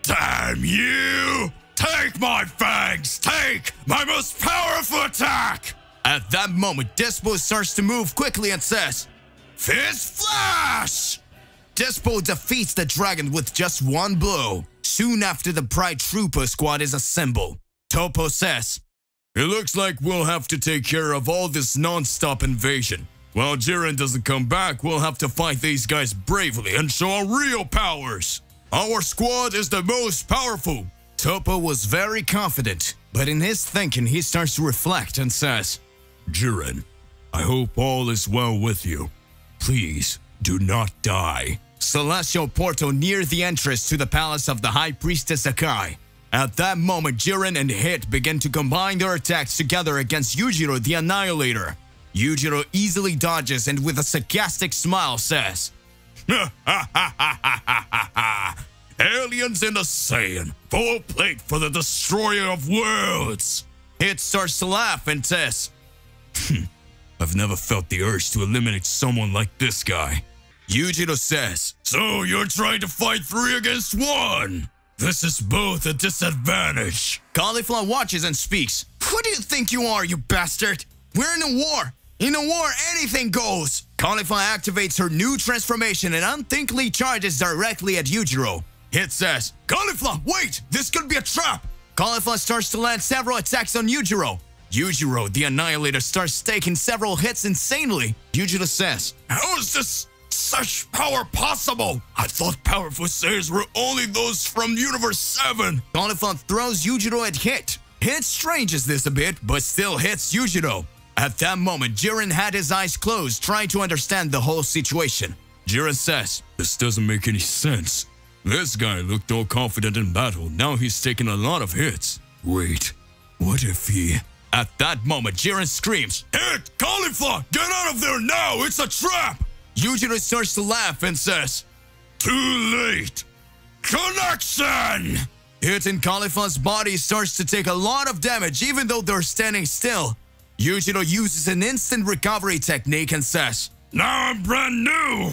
damn you! Take my fangs! Take my most powerful attack! At that moment, Dispo starts to move quickly and says, Fist Flash! Dispo defeats the dragon with just one blow. Soon after, the Pride Trooper squad is assembled. Topo says, it looks like we'll have to take care of all this non-stop invasion. While Jiren doesn't come back, we'll have to fight these guys bravely and show our real powers. Our squad is the most powerful. Topo was very confident, but in his thinking, he starts to reflect and says, Jiren, I hope all is well with you. Please, do not die. Celestial portal near the entrance to the palace of the High Priestess Akai. At that moment, Jiren and Hit begin to combine their attacks together against Yujiro the Annihilator. Yujiro easily dodges and with a sarcastic smile says, aliens in the Saiyan, full plate for the destroyer of worlds. Hit starts to laugh and says, I've never felt the urge to eliminate someone like this guy. Yujiro says, so you're trying to fight 3 against 1? This is both a disadvantage. Cauliflower watches and speaks. Who do you think you are, you bastard? We're in a war. In a war, anything goes. Cauliflower activates her new transformation and unthinkingly charges directly at Yujiro. Hit says, Cauliflower, wait! This could be a trap! Cauliflower starts to land several attacks on Yujiro. Yujiro, the Annihilator, starts taking several hits insanely. Yujiro says, how is this such power possible? I thought powerful Saiyans were only those from Universe 7. Cauliflower throws Yujiro at Hit. Hit stranges this a bit, but still hits Yujiro. At that moment, Jiren had his eyes closed, trying to understand the whole situation. Jiren says, this doesn't make any sense. This guy looked all confident in battle, now he's taking a lot of hits. Wait, what if he... At that moment, Jiren screams, Hit! Cauliflower! Get out of there now! It's a trap! Yujiro starts to laugh and says, too late! Connection! Hit in Cauliflower's body starts to take a lot of damage even though they're standing still. Yujiro uses an instant recovery technique and says, now I'm brand new!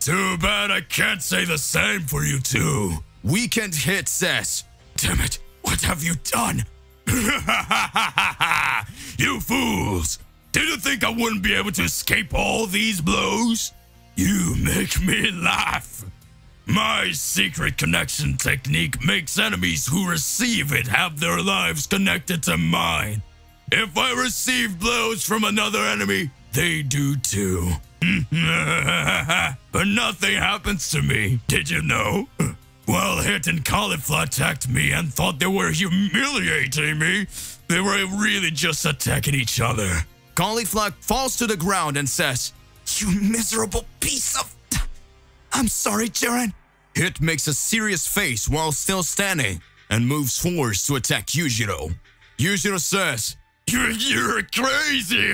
Too bad I can't say the same for you two. Weekend Hit says, damn it, what have you done? You fools! Did you think I wouldn't be able to escape all these blows? You make me laugh. My secret connection technique makes enemies who receive it have their lives connected to mine. If I receive blows from another enemy, They do too. But nothing happens to me, did you know? While Hit and Cauliflower attacked me and thought they were humiliating me, they were really just attacking each other. Cauliflower falls to the ground and says, "You miserable piece of... I'm sorry, Jiren." Hit makes a serious face while still standing and moves forward to attack Yujiro. Yujiro says, You're crazy!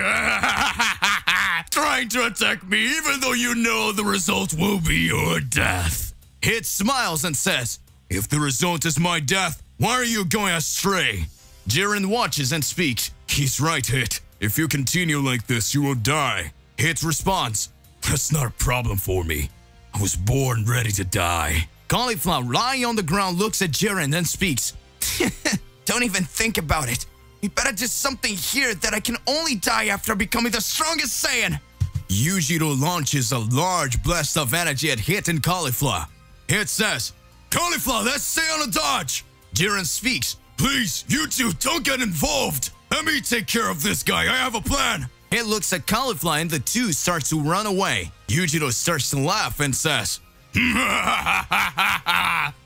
Trying to attack me even though you know the result will be your death. Hit smiles and says, "If the result is my death, why are you going astray?" Jiren watches and speaks. "He's right, Hit. If you continue like this, you will die." Hit responds, "That's not a problem for me. I was born ready to die." Cauliflower, lying on the ground, looks at Jiren and speaks. "Don't even think about it. You better do something here that I can only die after becoming the strongest Saiyan." Yujiro launches a large blast of energy at Hit and Cauliflower. Hit says, "Cauliflower, let's stay on a dodge." Jiren speaks, "Please, you two don't get involved. Let me take care of this guy. I have a plan." Hit looks at Cauliflower and the two start to run away. Yujiro starts to laugh and says,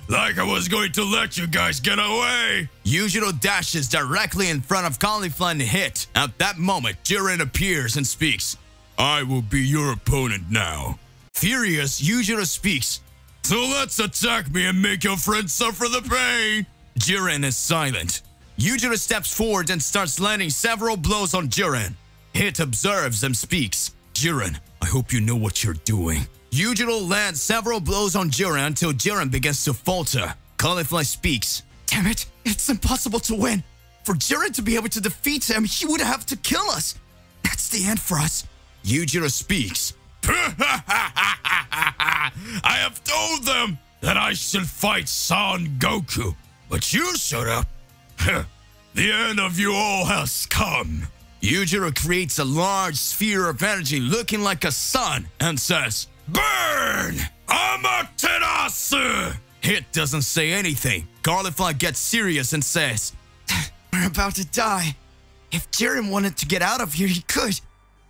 "Like I was going to let you guys get away." Yujiro dashes directly in front of Cauliflower and Hit. At that moment, Jiren appears and speaks, "I will be your opponent now." Furious, Yujiro speaks, "So let's attack me and make your friend suffer the pain." Jiren is silent. Yujiro steps forward and starts landing several blows on Jiren. Hit observes and speaks, "Jiren, I hope you know what you're doing." Yujiro lands several blows on Jiren until Jiren begins to falter. Cauliflower speaks, "Damn it, it's impossible to win. For Jiren to be able to defeat him, he would have to kill us. That's the end for us." Yujiro speaks, "I have told them that I should fight Son Goku, but you shut up. The end of you all has come." Yujiro creates a large sphere of energy looking like a sun and says, "Burn! Amaterasu!" Hit doesn't say anything. Cauliflower gets serious and says, "We're about to die. If Jiren wanted to get out of here, he could,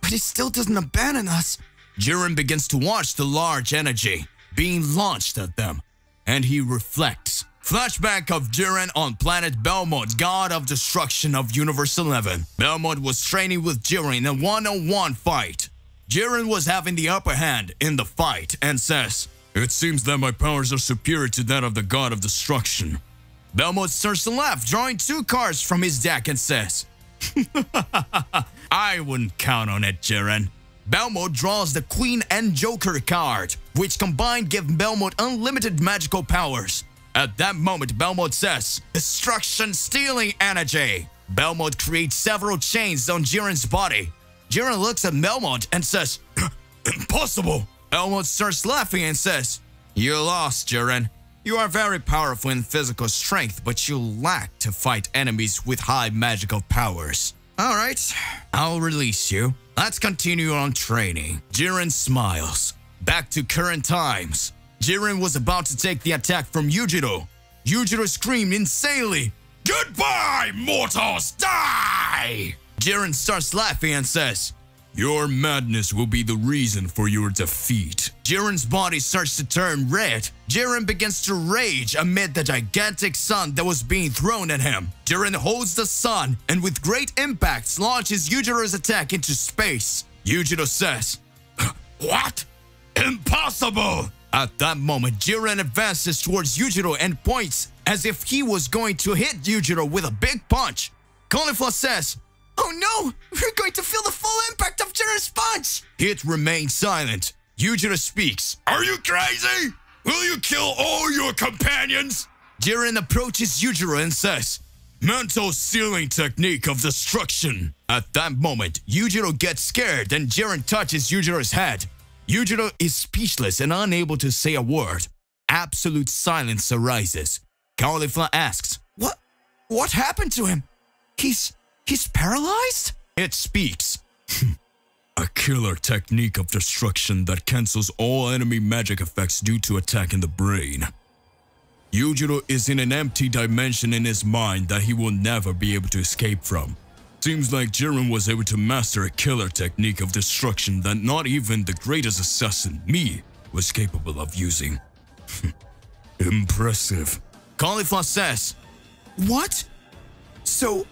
but he still doesn't abandon us." Jiren begins to watch the large energy being launched at them, and he reflects. Flashback of Jiren on planet Belmont, god of destruction of Universe 11. Belmont was training with Jiren in a one-on-one fight. Jiren was having the upper hand in the fight and says, "It seems that my powers are superior to that of the god of destruction." Belmont starts to laugh, drawing 2 cards from his deck and says, "I wouldn't count on it, Jiren." Belmont draws the Queen and Joker card, which combined give Belmont unlimited magical powers. At that moment, Belmont says, "Destruction stealing energy." Belmont creates several chains on Jiren's body. Jiren looks at Belmont and says, "Impossible." Belmont starts laughing and says, "You lost, Jiren. You are very powerful in physical strength, but you lack to fight enemies with high magical powers. All right, I'll release you. Let's continue on training." Jiren smiles. Back to current times. Jiren was about to take the attack from Yujiro. Yujiro screamed insanely, "Goodbye, mortals, die!" Jiren starts laughing and says, "Your madness will be the reason for your defeat." Jiren's body starts to turn red. Jiren begins to rage amid the gigantic sun that was being thrown at him. Jiren holds the sun and with great impacts launches Yujiro's attack into space. Yujiro says, "What? Impossible!" At that moment, Jiren advances towards Yujiro and points as if he was going to hit Yujiro with a big punch. Cauliflower says, "Oh no, we're going to feel the full impact of Jiren's punch." Hit remains silent. Yujiro speaks, "Are you crazy? Will you kill all your companions?" Jiren approaches Yujiro and says, "Mental sealing technique of destruction." At that moment, Yujiro gets scared and Jiren touches Yujiro's head. Yujiro is speechless and unable to say a word. Absolute silence arises. Cauliflower asks, What happened to him? He's paralyzed?" It speaks. "A killer technique of destruction that cancels all enemy magic effects due to attack in the brain. Yujiro is in an empty dimension in his mind that he will never be able to escape from. Seems like Jiren was able to master a killer technique of destruction that not even the greatest assassin, me, was capable of using. Impressive. Caulifla says, What? So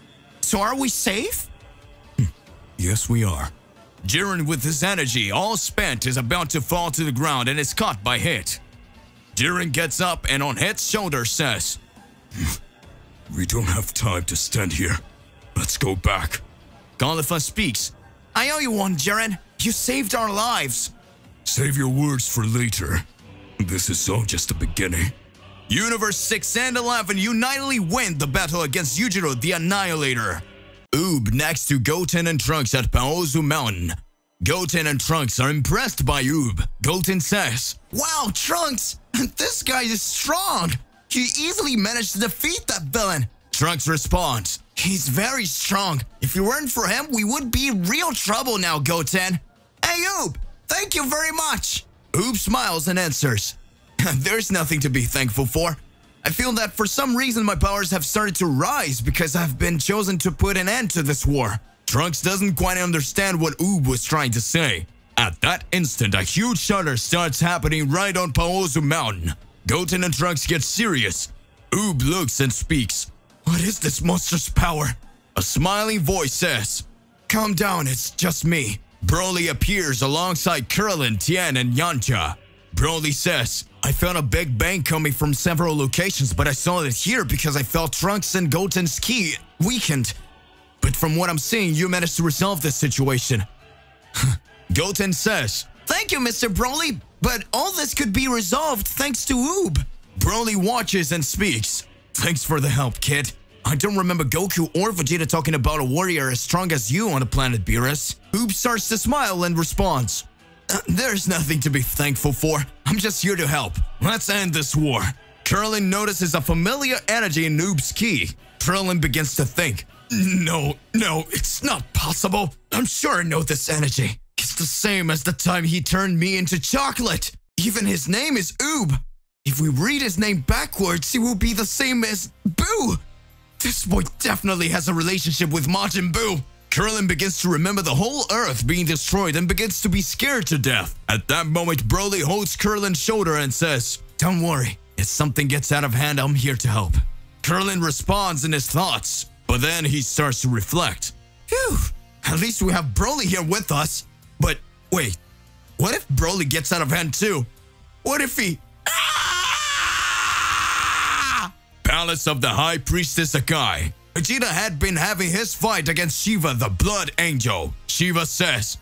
are we safe? Yes, we are. Jiren, with his energy all spent, is about to fall to the ground and is caught by Hit. Jiren gets up and on Hit's shoulder says, We don't have time to stand here. Let's go back. Caulifla speaks. I owe you one, Jiren. You saved our lives. Save your words for later. This is all just the beginning. Universe 6 and 11 unitedly win the battle against Yujiro the Annihilator. Oob next to Goten and Trunks at Paozu Mountain. Goten and Trunks are impressed by Oob. Goten says, Wow, Trunks! This guy is strong! He easily managed to defeat that villain! Trunks responds, He's very strong. If it weren't for him, we would be in real trouble now, Goten. Hey, Oob! Thank you very much! Oob smiles and answers, There's nothing to be thankful for. I feel that for some reason my powers have started to rise because I've been chosen to put an end to this war. Trunks doesn't quite understand what Oob was trying to say. At that instant, a huge shudder starts happening right on Paozu Mountain. Goten and Trunks get serious. Oob looks and speaks. What is this monster's power? A smiling voice says, Calm down, it's just me. Broly appears alongside Krillin, Tien, and Yamcha. Broly says, I felt a big bang coming from several locations, but I saw it here because I felt Trunks and Goten's ki weakened. But from what I'm seeing, you managed to resolve this situation. Goten says, Thank you, Mr. Broly, but all this could be resolved thanks to Oob. Broly watches and speaks. Thanks for the help, kid. I don't remember Goku or Vegeta talking about a warrior as strong as you on the planet Beerus. Oob starts to smile and responds, There's nothing to be thankful for. I'm just here to help. Let's end this war. Krillin notices a familiar energy in Oob's ki. Krillin begins to think, No, it's not possible. I'm sure I know this energy. It's the same as the time he turned me into chocolate. Even his name is Oob. If we read his name backwards, it will be the same as Boo. This boy definitely has a relationship with Majin Buu. Krillin begins to remember the whole Earth being destroyed and begins to be scared to death. At that moment, Broly holds Krillin's shoulder and says, Don't worry, if something gets out of hand, I'm here to help. Krillin responds in his thoughts, but then he starts to reflect. Phew, at least we have Broly here with us. But wait, what if Broly gets out of hand too? What if he... Palace of the High Priestess Akai. Vegeta had been having his fight against Shiva, the Blood Angel. Shiva says,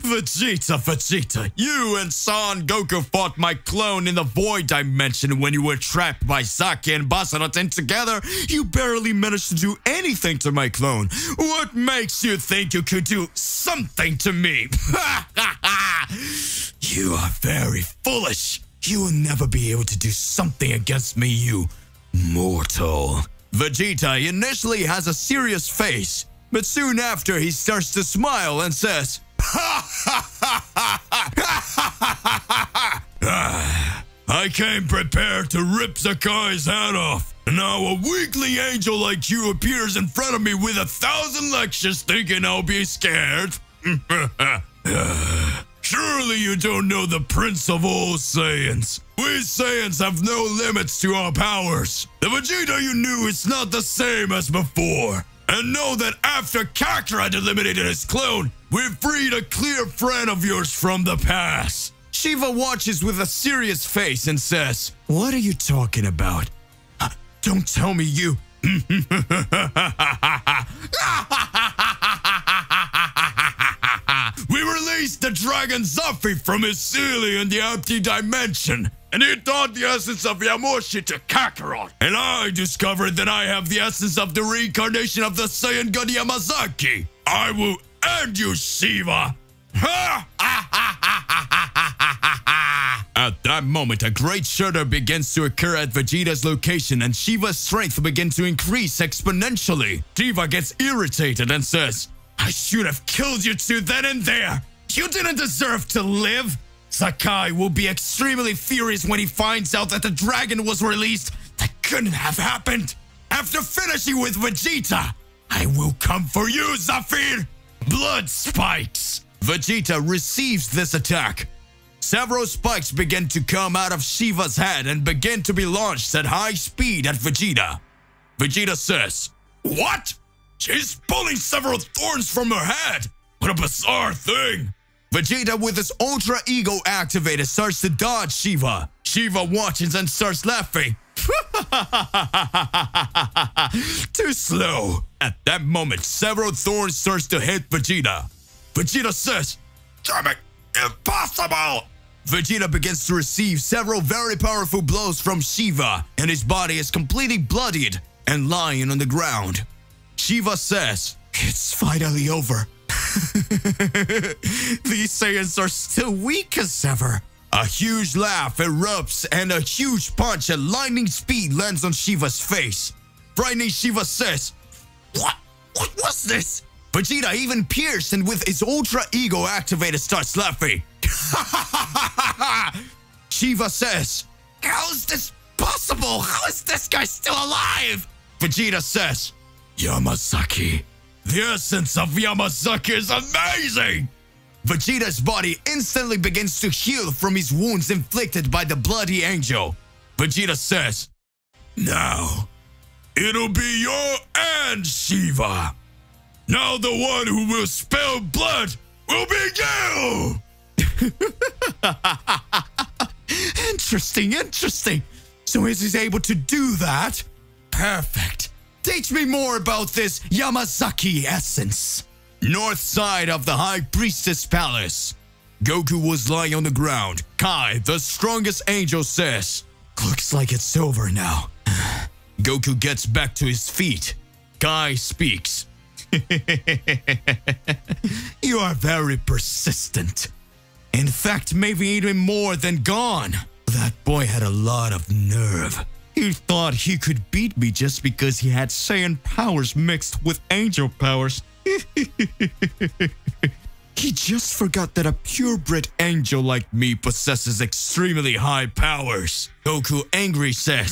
Vegeta, you and Son Goku fought my clone in the Void Dimension when you were trapped by Saki and Basara, and together you barely managed to do anything to my clone. What makes you think you could do something to me? You are very foolish. You will never be able to do something against me, you mortal. Vegeta initially has a serious face, but soon after he starts to smile and says, I came prepared to rip Sakai's head off. Now a weakling angel like you appears in front of me with 1,000 lectures thinking I'll be scared. Surely you don't know the Prince of all Saiyans. We Saiyans have no limits to our powers. The Vegeta you knew is not the same as before. And know that after Kakarot eliminated his clone, we freed a clear friend of yours from the past. Shiva watches with a serious face and says, What are you talking about? Don't tell me you... We released the dragon Zuffy from his ceiling in the empty dimension, and he taught the essence of Yamoshi to Kakarot. And I discovered that I have the essence of the reincarnation of the Saiyan God Yamazaki. I will end you, Shiva. At that moment, a great shudder begins to occur at Vegeta's location, and Shiva's strength begins to increase exponentially. Shiva gets irritated and says, I should have killed you two then and there. You didn't deserve to live. Sakai will be extremely furious when he finds out that the dragon was released. That couldn't have happened. After finishing with Vegeta, I will come for you, Zafir! Blood spikes! Vegeta receives this attack. Several spikes begin to come out of Shiva's head and begin to be launched at high speed at Vegeta. Vegeta says, "What? She's pulling several thorns from her head! What a bizarre thing!" Vegeta, with his Ultra Ego activated, starts to dodge Shiva. Shiva watches and starts laughing. Too slow. At that moment, several thorns starts to hit Vegeta. Vegeta says, "Damn it, impossible!" Vegeta begins to receive several very powerful blows from Shiva, and his body is completely bloodied and lying on the ground. Shiva says, "It's finally over." These Saiyans are still weak as ever. A huge laugh erupts and a huge punch at lightning speed lands on Shiva's face. Frightening Shiva says, What was this?" Vegeta, even pierced and with his Ultra Ego activated, starts laughing. Shiva says, "How is this possible? How is this guy still alive?" Vegeta says, "Yamazaki. The essence of Yamazaki is amazing!" Vegeta's body instantly begins to heal from his wounds inflicted by the bloody angel. Vegeta says, "Now, it'll be your end, Shiva. Now the one who will spill blood will be you!" Interesting. So is he able to do that? Perfect. Teach me more about this Yamazaki essence. North side of the High Priestess Palace. Goku was lying on the ground. Kai, the strongest angel, says, "Looks like it's over now." Goku gets back to his feet. Kai speaks. "You are very persistent. In fact, maybe even more than gone. That boy had a lot of nerve. He thought he could beat me just because he had Saiyan powers mixed with angel powers. He just forgot that a purebred angel like me possesses extremely high powers." Goku, angry, says,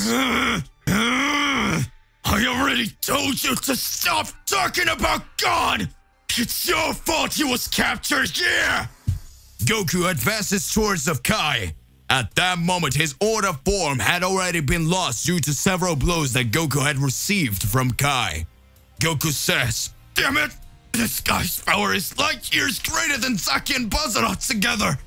"I already told you to stop talking about God! It's your fault he was captured here!" Goku advances towards the Kai. At that moment, his order form had already been lost due to several blows that Goku had received from Kai. Goku says, "Damn it! This guy's power is light years greater than Zaki and Bazara together.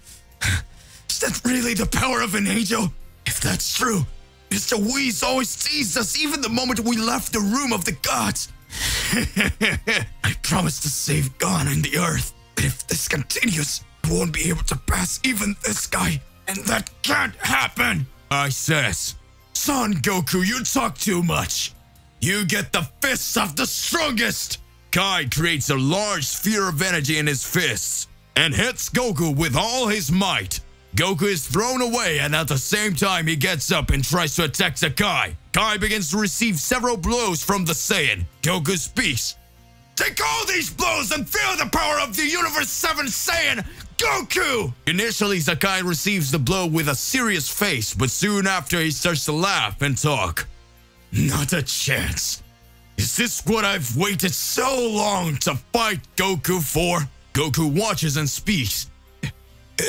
Is that really the power of an angel? If that's true, Mr. Whis always teased us even the moment we left the room of the gods. I promised to save Gon and the Earth, but if this continues, I won't be able to pass even this guy, and that can't happen." I says, "Son Goku, you talk too much. You get the fists of the strongest." Kai creates a large sphere of energy in his fists and hits Goku with all his might. Goku is thrown away, and at the same time he gets up and tries to attack the Kai. Kai begins to receive several blows from the Saiyan. Goku speaks, "Take all these blows and feel the power of the Universe 7 Saiyan, Goku!" Initially, Sakai receives the blow with a serious face, but soon after he starts to laugh and talk. "Not a chance. Is this what I've waited so long to fight Goku for?" Goku watches and speaks.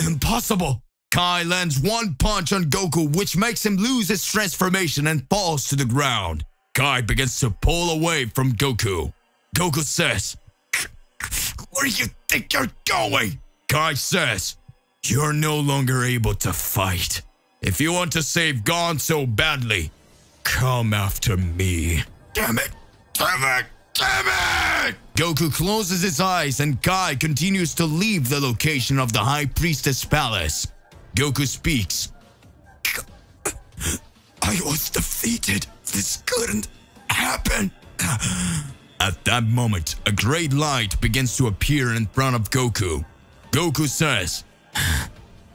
"Impossible." Kai lands one punch on Goku, which makes him lose his transformation and falls to the ground. Kai begins to pull away from Goku. Goku says, "Where do you think you're going?" Kai says, "You're no longer able to fight. If you want to save Gon so badly, come after me." Damn it! Damn it! Damn it! Goku closes his eyes and Kai continues to leave the location of the High Priestess Palace. Goku speaks. "I was defeated. This couldn't happen." At that moment, a great light begins to appear in front of Goku. Goku says,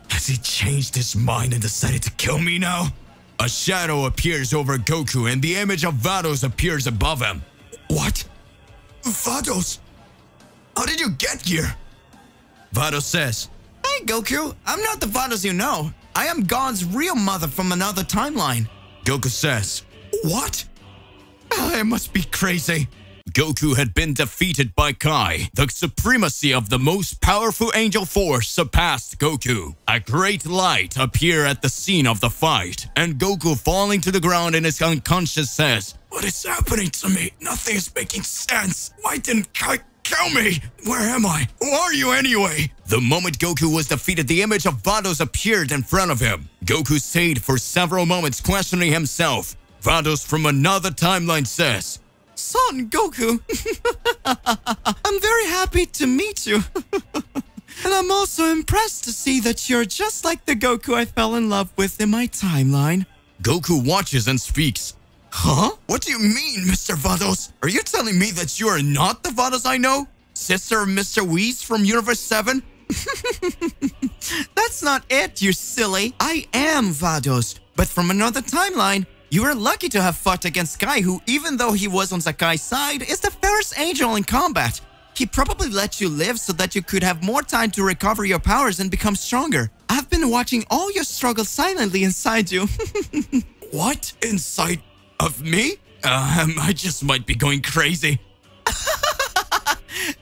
"Has he changed his mind and decided to kill me now?" A shadow appears over Goku and the image of Vados appears above him. "What? Vados? How did you get here?" Vados says, "Hey Goku, I'm not the Vados you know. I am Gon's real mother from another timeline." Goku says, "What? I must be crazy. Goku had been defeated by Kai. The supremacy of the most powerful angel force surpassed Goku. A great light appeared at the scene of the fight, and Goku, falling to the ground in his unconscious, says, "What is happening to me? Nothing is making sense. Why didn't Kai kill me? Where am I? Who are you anyway?" The moment Goku was defeated, the image of Vados appeared in front of him. Goku stayed for several moments questioning himself. Vados from another timeline says, "Son Goku, I'm very happy to meet you. And I'm also impressed to see that you're just like the Goku I fell in love with in my timeline." Goku watches and speaks. "Huh? What do you mean, Mr. Vados? Are you telling me that you are not the Vados I know? Sister of Mr. Whis from Universe 7? That's not it, you silly. I am Vados, but from another timeline. You were lucky to have fought against Kai, who, even though he was on Sakai's side, is the fairest angel in combat. He probably let you live so that you could have more time to recover your powers and become stronger. I've been watching all your struggles silently inside you." What? Inside of me? I just might be going crazy.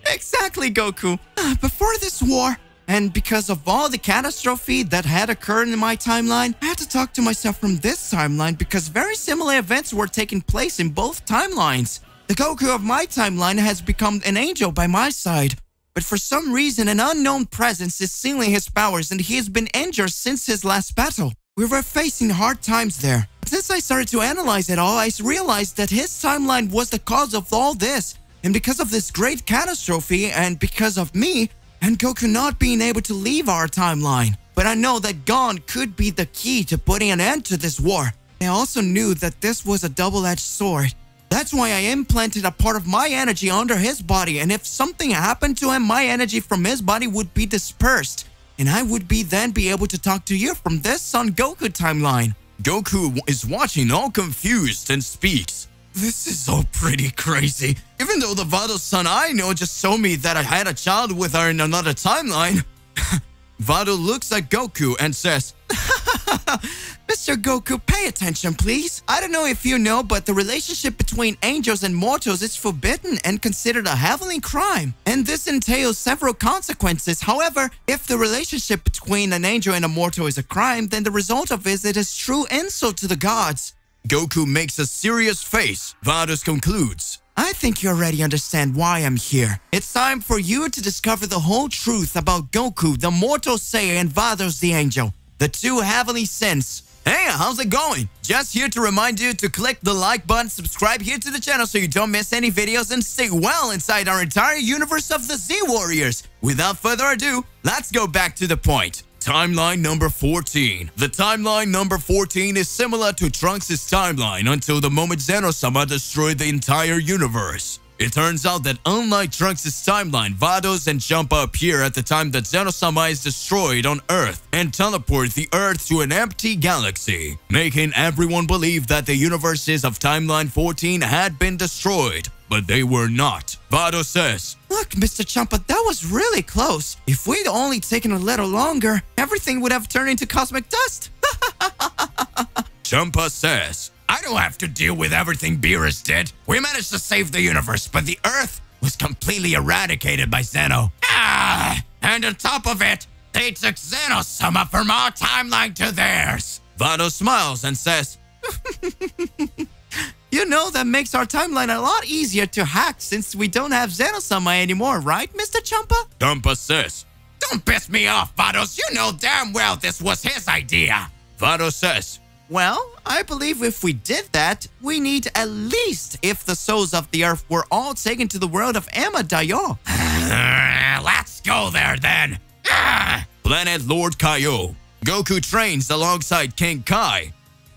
Exactly, Goku. Before this war, and because of all the catastrophe that had occurred in my timeline, I had to talk to myself from this timeline because very similar events were taking place in both timelines. The Goku of my timeline has become an angel by my side, but for some reason an unknown presence is sealing his powers and he has been injured since his last battle. We were facing hard times there. Since I started to analyze it all, I realized that his timeline was the cause of all this, and because of this great catastrophe and because of me, and Goku not being able to leave our timeline. But I know that Gon could be the key to putting an end to this war. I also knew that this was a double-edged sword. That's why I implanted a part of my energy under his body, and if something happened to him, my energy from his body would be dispersed, and I would then be able to talk to you from this Son Goku timeline. Goku is watching all confused and speaks. "This is all pretty crazy. Even though the Vados son I know just told me that I had a child with her in another timeline." Vado looks at Goku and says, "Mr. Goku, pay attention, please. I don't know if you know, but the relationship between angels and mortals is forbidden and considered a heavenly crime. And this entails several consequences. However, if the relationship between an angel and a mortal is a crime, then the result of it is true insult to the gods." Goku makes a serious face. Vados concludes, "I think you already understand why I'm here. It's time for you to discover the whole truth about Goku, the mortal Saiyan, and Vados the angel, the two heavenly sins." Hey, how's it going? Just here to remind you to click the like button, subscribe here to the channel so you don't miss any videos, and stay well inside our entire universe of the Z Warriors. Without further ado, let's go back to the point. Timeline number 14. The timeline number 14 is similar to Trunks' timeline until the moment Zeno-sama destroyed the entire universe. It turns out that unlike Trunks' timeline, Vados and Champa appear at the time that Zeno-sama is destroyed on Earth and teleport the Earth to an empty galaxy, making everyone believe that the universes of timeline 14 had been destroyed, but they were not. Vados says, "Look, Mr. Champa, that was really close. If we'd only taken a little longer, everything would have turned into cosmic dust." Champa says, "I don't have to deal with everything Beerus did. We managed to save the universe, but the Earth was completely eradicated by Zeno. And on top of it, they took Zeno-sama from our timeline to theirs." Vados smiles and says, "You know that makes our timeline a lot easier to hack since we don't have Zeno-sama anymore, right, Mr. Champa?" Champa says, "Don't piss me off, Vados. You know damn well this was his idea." Vados says, "Well, I believe if we did that, we need at least if the souls of the Earth were all taken to the world of Amadayo." Let's go there then. Planet Lord Kaio. Goku trains alongside King Kai.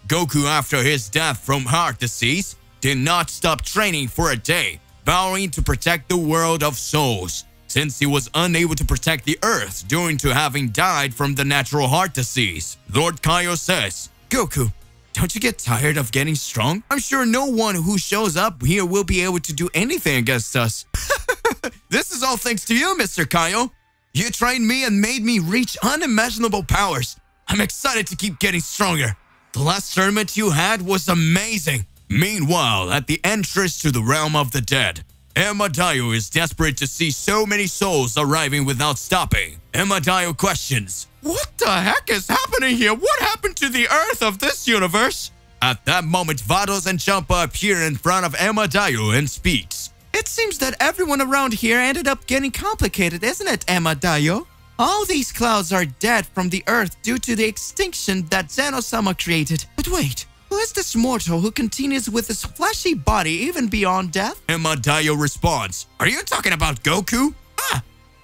Goku, after his death from heart disease, did not stop training for a day, vowing to protect the world of souls, since he was unable to protect the Earth due to having died from the natural heart disease. Lord Kaio says, "Goku, don't you get tired of getting strong? I'm sure no one who shows up here will be able to do anything against us." "This is all thanks to you, Mr. Kaio. You trained me and made me reach unimaginable powers. I'm excited to keep getting stronger. The last tournament you had was amazing. Meanwhile, at the entrance to the realm of the dead, Emadayo is desperate to see so many souls arriving without stopping. Emadayo questions, "What the heck is happening here? What happened to the earth of this universe?" At that moment, Vados and Champa appear in front of Emadayo and speaks. It seems that everyone around here ended up getting complicated, isn't it, Emadayo? All these clouds are dead from the earth due to the extinction that Zeno-sama created. But wait, who is this mortal who continues with his fleshy body even beyond death? Emadayo responds, "Are you talking about Goku?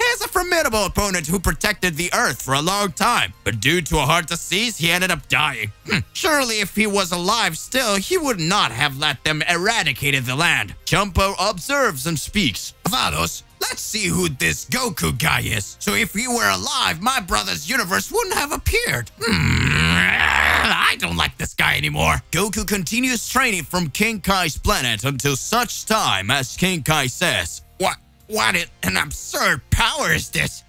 He's a formidable opponent who protected the earth for a long time, but due to a heart disease, he ended up dying. Surely if he was alive still, he would not have let them eradicated the land." Champa observes and speaks, "Vados, let's see who this Goku guy is. So if he were alive, my brother's universe wouldn't have appeared. I don't like this guy anymore." Goku continues training from King Kai's planet until such time as King Kai says, What an absurd power is this?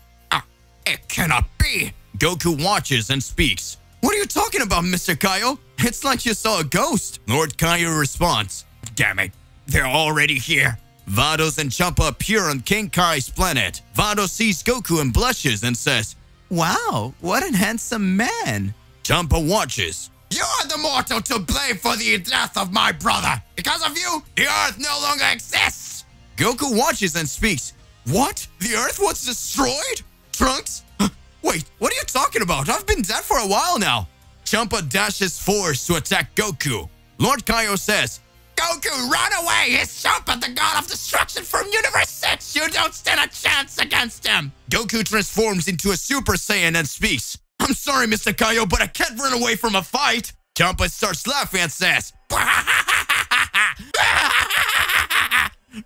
It cannot be." Goku watches and speaks. "What are you talking about, Mr. Kaio? It's like you saw a ghost." Lord Kaio responds, "Damn it, they're already here." Vados and Champa appear on King Kai's planet. Vados sees Goku and blushes and says, "Wow, what a handsome man." Champa watches. "You're the mortal to blame for the death of my brother. Because of you, the earth no longer exists." Goku watches and speaks. "What? The earth was destroyed? Trunks? Wait, what are you talking about? I've been dead for a while now." Champa dashes forward to attack Goku. Lord Kaio says, "Goku, run away! It's Champa, the god of destruction from Universe 6! You don't stand a chance against him!" Goku transforms into a Super Saiyan and speaks. "I'm sorry, Mr. Kaio, but I can't run away from a fight." Champa starts laughing and says,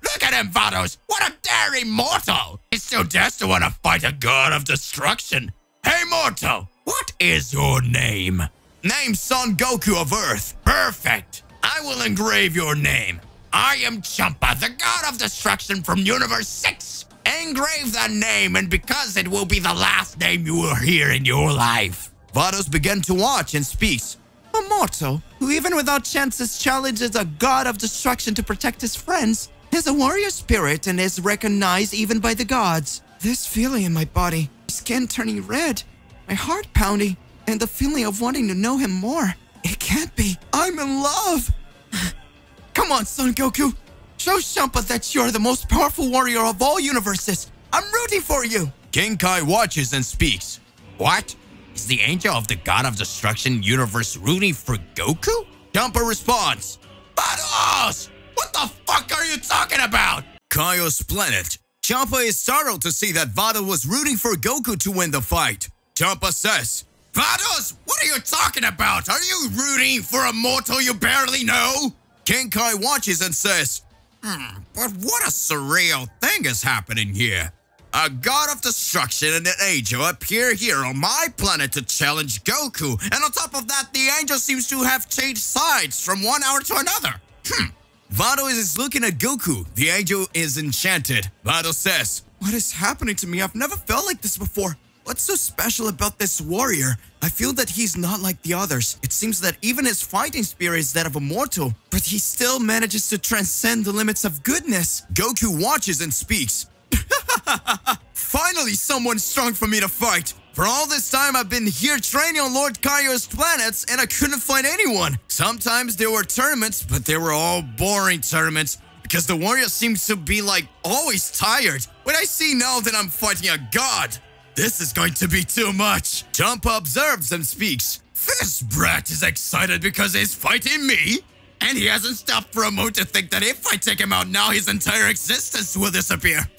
"Look at him, Vados! What a daring mortal! He still dares to want to fight a god of destruction. Hey, mortal, what is your name?" "Name Son Goku of Earth." "Perfect. I will engrave your name. I am Champa, the god of destruction from Universe 6. Engrave that name, and because it will be the last name you will hear in your life." Vados begins to watch and speaks. A mortal who even without chances challenges a god of destruction to protect his friends is a warrior spirit and is recognized even by the gods. This feeling in my body, skin turning red, my heart pounding, and the feeling of wanting to know him more. It can't be. I'm in love. Come on, Son Goku. Show Champa that you're the most powerful warrior of all universes. I'm rooting for you. King Kai watches and speaks. "What? Is the angel of the god of destruction universe rooting for Goku?" Champa responds, "Vados! What the fuck are you talking about?" Kaio's planet. Champa is startled to see that Vados was rooting for Goku to win the fight. Champa says, "Vados, what are you talking about? Are you rooting for a mortal you barely know?" King Kai watches and says, But what a surreal thing is happening here. A god of destruction and an angel appear here on my planet to challenge Goku, and on top of that, the angel seems to have changed sides from 1 hour to another. Vados is looking at Goku. The angel is enchanted. Vados says, "What is happening to me? I've never felt like this before. What's so special about this warrior? I feel that he's not like the others. It seems that even his fighting spirit is that of a mortal, but he still manages to transcend the limits of goodness." Goku watches and speaks. "Finally, someone strong for me to fight. For all this time, I've been here training on Lord Kaio's planets, and I couldn't find anyone. Sometimes there were tournaments, but they were all boring tournaments, because the warrior seems to be, always tired. When I see now that I'm fighting a god, this is going to be too much." Champa observes and speaks. "This brat is excited because he's fighting me, and he hasn't stopped for a moment to think that if I take him out now, his entire existence will disappear."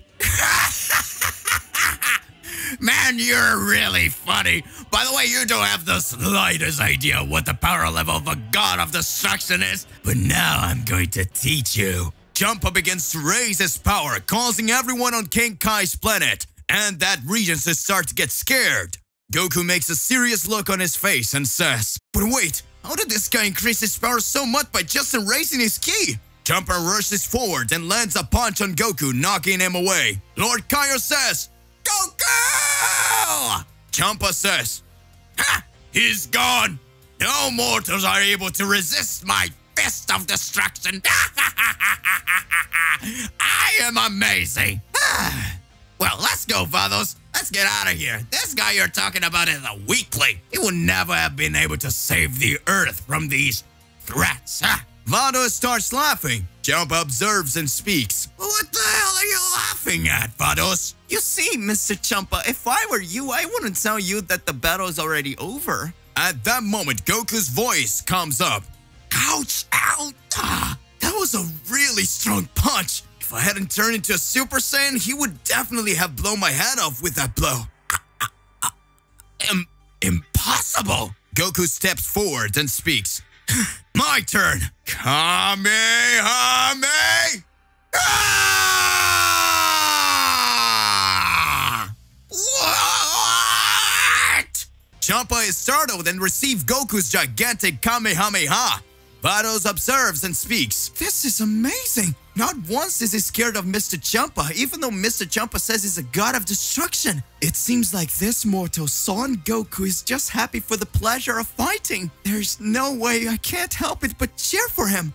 Man, you're really funny. By the way, you don't have the slightest idea what the power level of a god of destruction is, but now I'm going to teach you. Champa begins to raise his power, causing everyone on King Kai's planet and that region to start to get scared. Goku makes a serious look on his face and says, "But wait, how did this guy increase his power so much by just erasing his ki?" Champa rushes forward and lands a punch on Goku, knocking him away. Lord Kaio says, "Goku!" Champa says, "Ha! He's gone! No mortals are able to resist my fist of destruction. I am amazing. Well, let's go, Vados. Let's get out of here. This guy you're talking about is a weakling. He would never have been able to save the Earth from these threats. Vados starts laughing. Champa observes and speaks. What the hell are you laughing at, Vados? You see, Mr. Champa, if I were you, I wouldn't tell you that the battle is already over. At that moment, Goku's voice comes up. Ouch! Ow! That was a really strong punch. If I hadn't turned into a Super Saiyan, he would definitely have blown my head off with that blow. Impossible! Goku steps forward and speaks. My turn. Kamehameha! What? Champa is startled and receives Goku's gigantic Kamehameha. Vados observes and speaks. This is amazing. Not once is he scared of Mr. Champa, even though Mr. Champa says he's a god of destruction. It seems like this mortal Son Goku is just happy for the pleasure of fighting. There's no way I can't help it but cheer for him.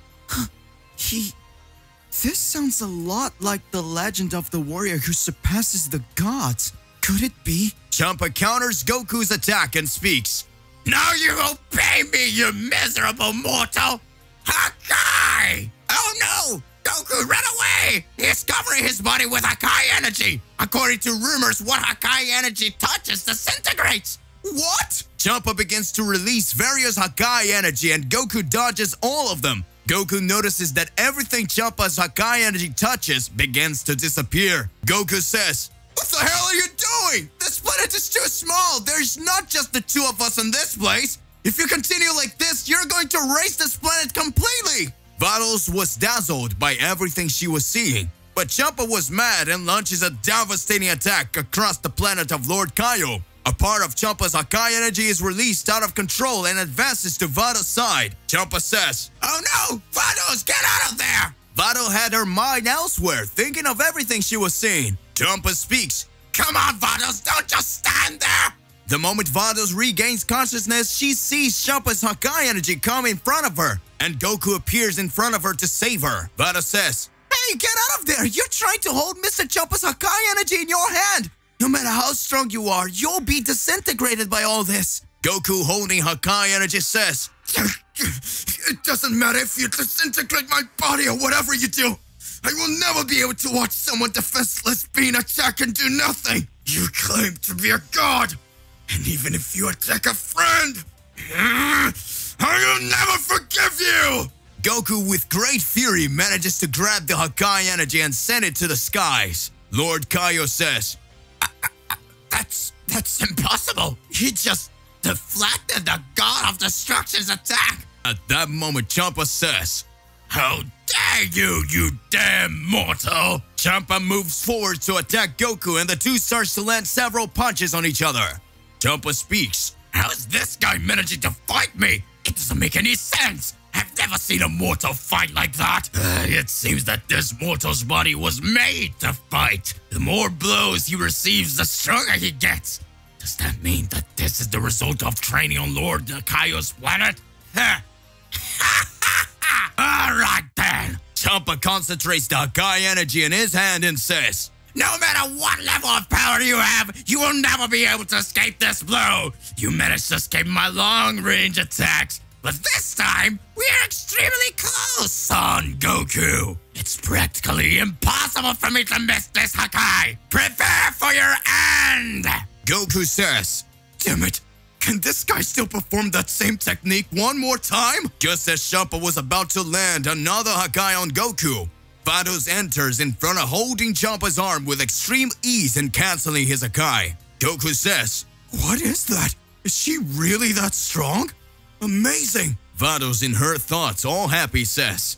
This sounds a lot like the legend of the warrior who surpasses the gods. Could it be? Champa counters Goku's attack and speaks. Now you obey me, you miserable mortal! Hakai! Oh no! Goku, run away! He's covering his body with Hakai energy! According to rumors, what Hakai energy touches disintegrates! What? Champa begins to release various Hakai energy and Goku dodges all of them. Goku notices that everything Champa's Hakai energy touches begins to disappear. Goku says, "What the hell are you doing? This planet is too small. There's not just the two of us in this place. If you continue like this, you're going to erase this planet completely." Vados was dazzled by everything she was seeing, but Champa was mad and launches a devastating attack across the planet of Lord Kaio. A part of Champa's Hakai energy is released out of control and advances to Vados' side. Champa says, "Oh no! Vados, get out of there!" Vado had her mind elsewhere, thinking of everything she was seeing. Champa speaks. "Come on, Vados, don't just stand there!" The moment Vados regains consciousness, she sees Champa's Hakai energy come in front of her, and Goku appears in front of her to save her. Vados says, "Hey, get out of there! You're trying to hold Mr. Champa's Hakai energy in your hand! No matter how strong you are, you'll be disintegrated by all this!" Goku, holding Hakai energy, says, "It doesn't matter if you disintegrate my body or whatever you do. I will never be able to watch someone defenseless being attacked and do nothing. You claim to be a god, and even if you attack a friend, I will never forgive you!" Goku, with great fury, manages to grab the Hakai energy and send it to the skies. Lord Kaio says, That's impossible. He just deflected the god of destruction's attack." At that moment, Champa says, "How dare you, you damn mortal!" Champa moves forward to attack Goku, and the two starts to land several punches on each other. Champa speaks. "How is this guy managing to fight me? It doesn't make any sense. I've never seen a mortal fight like that. It seems that this mortal's body was made to fight. The more blows he receives, the stronger he gets. Does that mean that this is the result of training on Lord Kaio's planet? Alright then." Champa concentrates the Hakai energy in his hand and says, "No matter what level of power you have, you will never be able to escape this blow. You managed to escape my long-range attacks, but this time, we are extremely close, Son Goku. It's practically impossible for me to miss this Hakai. Prepare for your end!" Goku says, "Damn it. Can this guy still perform that same technique one more time?" Just as Champa was about to land another Hakai on Goku, Vados enters in front of holding Champa's arm with extreme ease and canceling his Hakai. Goku says, "What is that? Is she really that strong? Amazing!" Vados, in her thoughts, all happy, says,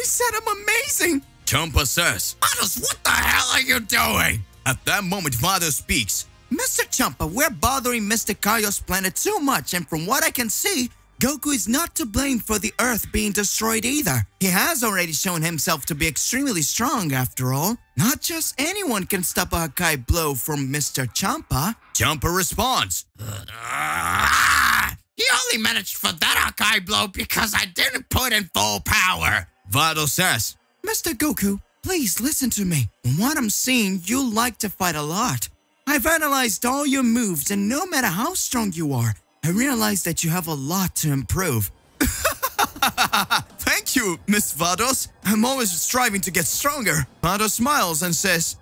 He said I'm amazing! Champa says, Vados, what the hell are you doing? At that moment, Vados speaks. Mr. Champa, we're bothering Mr. Kaio's planet too much, and from what I can see, Goku is not to blame for the Earth being destroyed either. He has already shown himself to be extremely strong after all. Not just anyone can stop a Hakai blow from Mr. Champa. Champa responds, He only managed for that Hakai blow because I didn't put in full power. Vados says, Mr. Goku, please listen to me. From what I'm seeing, you like to fight a lot. I've analyzed all your moves, and no matter how strong you are, I realize that you have a lot to improve. Thank you, Miss Vados. I'm always striving to get stronger. Vados smiles and says,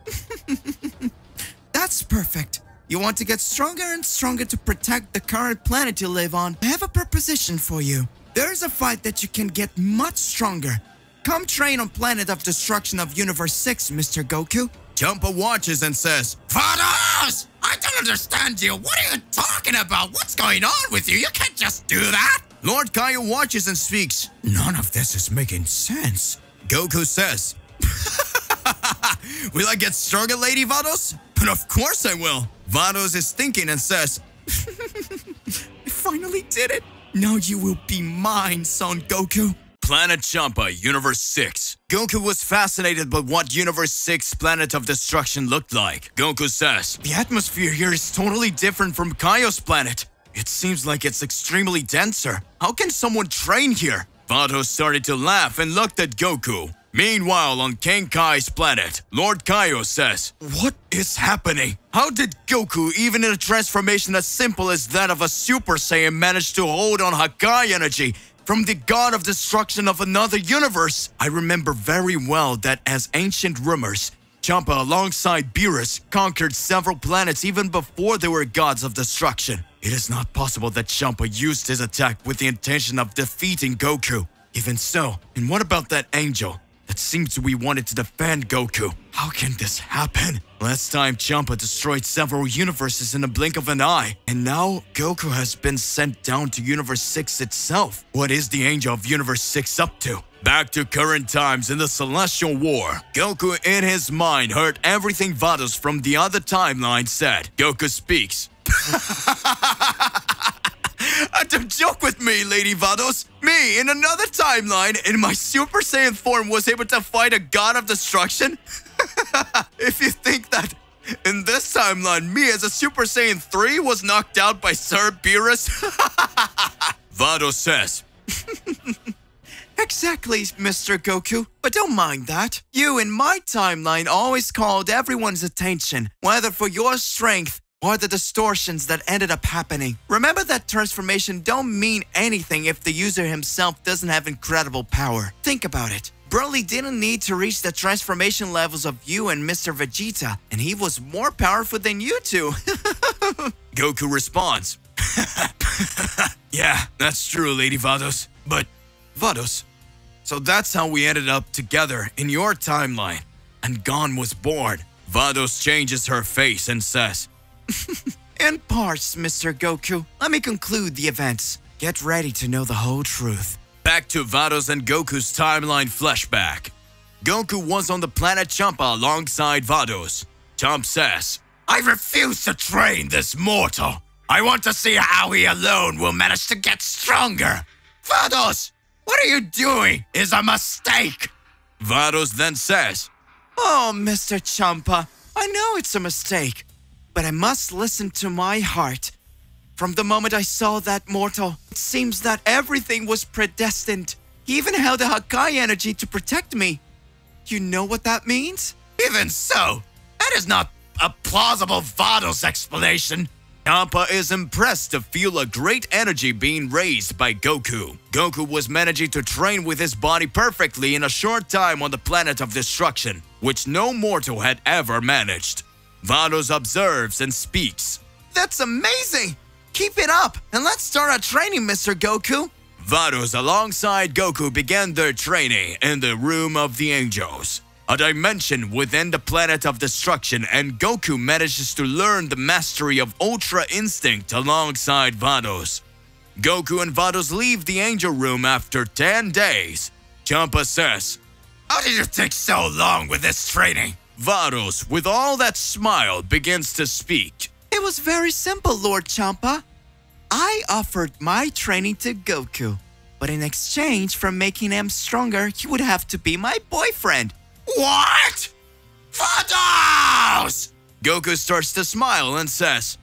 That's perfect. You want to get stronger and stronger to protect the current planet you live on. I have a proposition for you. There's a fight that you can get much stronger. Come train on Planet of Destruction of Universe 6, Mr. Goku. Champa watches and says, Vados! I don't understand you. What are you talking about? What's going on with you? You can't just do that. Lord Kaio watches and speaks. None of this is making sense. Goku says, Will I get stronger, Lady Vados? But of course I will. Vados is thinking and says, I finally did it. Now you will be mine, Son Goku. Planet Champa, Universe 6. Goku was fascinated by what Universe 6 Planet of Destruction looked like. Goku says, The atmosphere here is totally different from Kaio's planet. It seems like it's extremely denser. How can someone train here? Vados started to laugh and looked at Goku. Meanwhile, on King Kai's planet, Lord Kaio says, What is happening? How did Goku, even in a transformation as simple as that of a Super Saiyan, manage to hold on Hakai energy from the god of destruction of another universe? I remember very well that as ancient rumors, Champa alongside Beerus conquered several planets even before they were gods of destruction. It is not possible that Champa used his attack with the intention of defeating Goku. Even so, and what about that angel that seems to be wanted to defend Goku? How can this happen? Last time Champa destroyed several universes in the blink of an eye, and now Goku has been sent down to Universe 6 itself. What is the angel of Universe 6 up to? Back to current times in the Celestial War, Goku in his mind heard everything Vados from the other timeline said. Goku speaks. Don't joke with me, Lady Vados. Me, in another timeline, in my Super Saiyan form, was able to fight a god of destruction? If you think that in this timeline, me as a Super Saiyan 3 was knocked out by Sir Beerus? Vados says, Exactly, Mr. Goku, but don't mind that. You in my timeline always called everyone's attention, whether for your strength or the distortions that ended up happening. Remember that transformation don't mean anything if the user himself doesn't have incredible power. Think about it. Broly didn't need to reach the transformation levels of you and Mr. Vegeta, and he was more powerful than you two. Goku responds, Yeah, that's true, Lady Vados. But, Vados, so that's how we ended up together in your timeline, and Gon was born. Vados changes her face and says, In parts, Mr. Goku. Let me conclude the events. Get ready to know the whole truth. Back to Vados and Goku's timeline flashback. Goku was on the planet Champa alongside Vados. Champ says, I refuse to train this mortal. I want to see how he alone will manage to get stronger. Vados, what are you doing? Is a mistake. Vados then says, Oh, Mr. Champa, I know it's a mistake, but I must listen to my heart. From the moment I saw that mortal, it seems that everything was predestined. He even held a Hakai energy to protect me. You know what that means? Even so, that is not a plausible Vados explanation. Champa is impressed to feel a great energy being raised by Goku. Goku was managing to train with his body perfectly in a short time on the planet of destruction, which no mortal had ever managed. Vados observes and speaks. That's amazing! Keep it up, and let's start our training, Mr. Goku. Vados alongside Goku began their training in the Room of the Angels, a dimension within the planet of destruction, and Goku manages to learn the mastery of Ultra Instinct alongside Vados. Goku and Vados leave the Angel Room after 10 days. Champa says, How did it take so long with this training? Vados, with all that smile, begins to speak. It was very simple, Lord Champa. I offered my training to Goku, but in exchange for making him stronger, he would have to be my boyfriend. What? Vados! Goku starts to smile and says,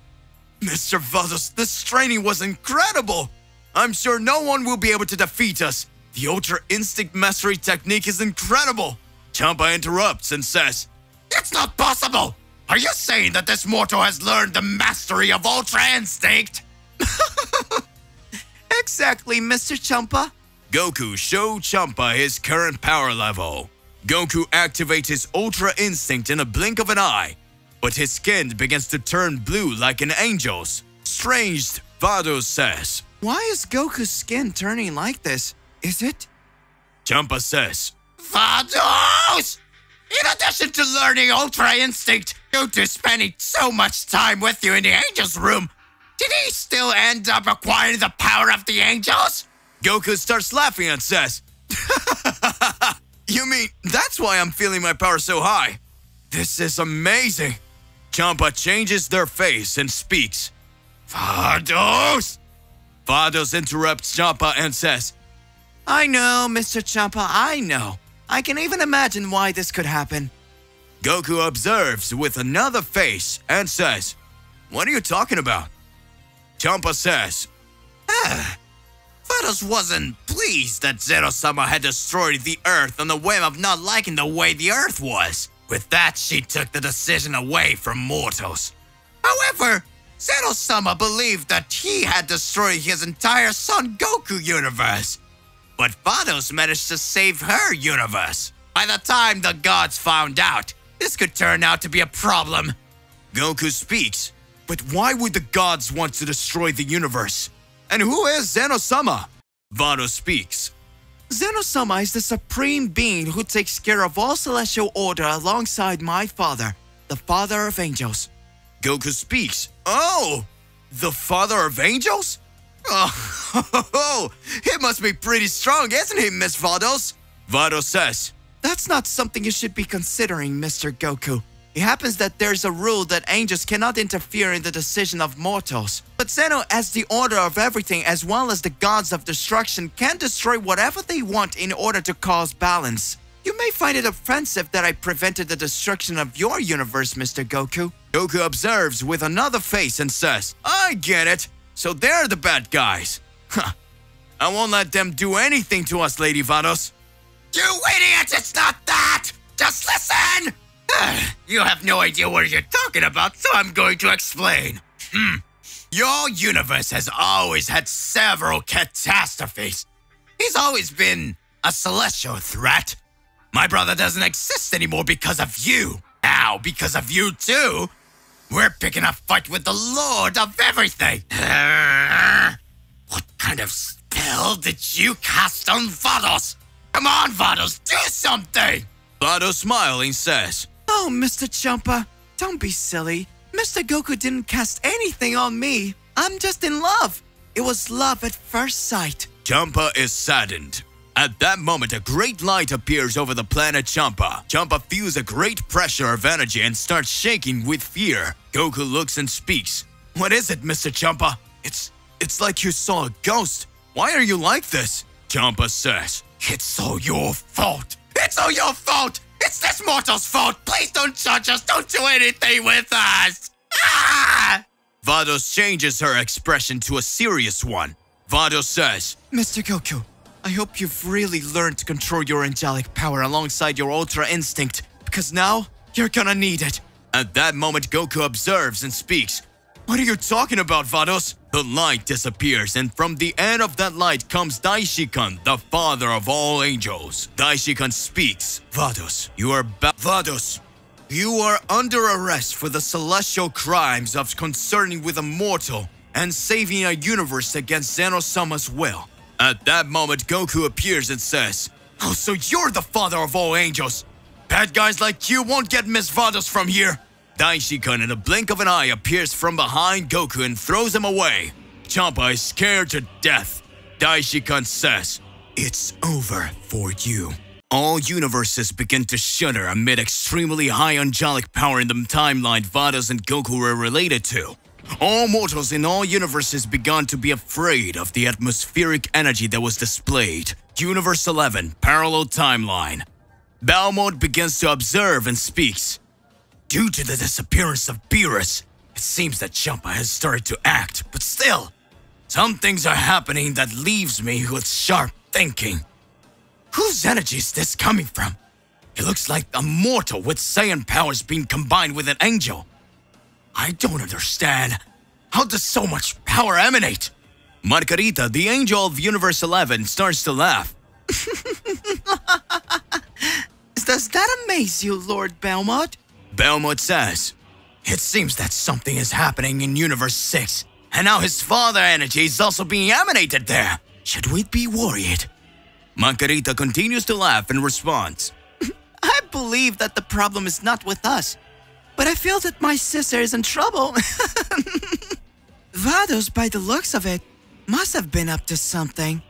Mr. Vados, this training was incredible. I'm sure no one will be able to defeat us. The Ultra Instinct Mastery technique is incredible. Champa interrupts and says, It's not possible! Are you saying that this mortal has learned the mastery of Ultra Instinct? Exactly, Mr. Champa. Goku showed Champa his current power level. Goku activates his Ultra Instinct in a blink of an eye, but his skin begins to turn blue like an angel's. Strange, Vados says. Why is Goku's skin turning like this? Is it? Champa says, Vados! In addition to learning Ultra Instinct, due to spending so much time with you in the Angels room, did he still end up acquiring the power of the Angels? Goku starts laughing and says, You mean that's why I'm feeling my power so high? This is amazing. Champa changes their face and speaks. Vados! Vados interrupts Champa and says, I know, Mr. Champa, I know. I can even imagine why this could happen. Goku observes with another face and says, What are you talking about? Champa says, Vados wasn't pleased that Zero-sama had destroyed the Earth on the whim of not liking the way the Earth was. With that, she took the decision away from mortals. However, Zero-sama believed that he had destroyed his entire Son Goku universe. But Vados managed to save her universe. By the time the gods found out, this could turn out to be a problem. Goku speaks, but why would the gods want to destroy the universe? And who is Zeno-sama? Vados speaks. Zeno-sama is the supreme being who takes care of all celestial order alongside my father, the father of angels. Goku speaks. Oh, the father of angels? Oh, it must be pretty strong, isn't he, Miss Vados? Vados says, That's not something you should be considering, Mr. Goku. It happens that there's a rule that angels cannot interfere in the decision of mortals. But Zeno, as the order of everything as well as the gods of destruction, can destroy whatever they want in order to cause balance. You may find it offensive that I prevented the destruction of your universe, Mr. Goku. Goku observes with another face and says, I get it. So they're the bad guys. Huh. I won't let them do anything to us, Lady Vados. You idiots, it's not that! Just listen! You have no idea what you're talking about, so I'm going to explain. Your universe has always had several catastrophes. He's always been a celestial threat. My brother doesn't exist anymore because of you. Now, because of you too, we're picking a fight with the Lord of everything. What kind of spell did you cast on Vados? Come on, Vados, do something! Vados smiling says, Oh, Mr. Champa, don't be silly. Mr. Goku didn't cast anything on me. I'm just in love. It was love at first sight. Champa is saddened. At that moment, a great light appears over the planet Champa. Champa feels a great pressure of energy and starts shaking with fear. Goku looks and speaks. What is it, Mr. Champa? It's like you saw a ghost. Why are you like this? Champa says, It's all your fault. It's all your fault. It's this mortal's fault. Please don't judge us. Don't do anything with us. Ah! Vados changes her expression to a serious one. Vados says, Mr. Goku, I hope you've really learned to control your angelic power alongside your Ultra Instinct, because now you're gonna need it. At that moment, Goku observes and speaks. What are you talking about, Vados? The light disappears, and from the end of that light comes Daishikan, the father of all angels. Daishikan speaks. Vados, you are under arrest for the celestial crimes of concerning with a mortal and saving a universe against Zeno-sama's will. At that moment, Goku appears and says, Oh, so you're the father of all angels. Bad guys like you won't get Miss Vados from here. Daishikan in a blink of an eye appears from behind Goku and throws him away. Champa is scared to death. Daishikan says, It's over for you. All universes begin to shudder amid extremely high angelic power in the timeline Vados and Goku were related to. All mortals in all universes began to be afraid of the atmospheric energy that was displayed. Universe 11, Parallel Timeline. Balmond begins to observe and speaks. Due to the disappearance of Beerus, it seems that Champa has started to act, but still, Some things are happening that leaves me with sharp thinking. Whose energy is this coming from? It looks like a mortal with Saiyan powers being combined with an angel. I don't understand. How does so much power emanate? Margarita, the angel of Universe 11, starts to laugh. Does that amaze you, Lord Belmont? Belmont says, it seems that something is happening in Universe 6, and now his father energy is also being emanated there. Should we be worried? Margarita continues to laugh and responds, I believe that the problem is not with us, but I feel that my sister is in trouble. Vados, by the looks of it, must have been up to something.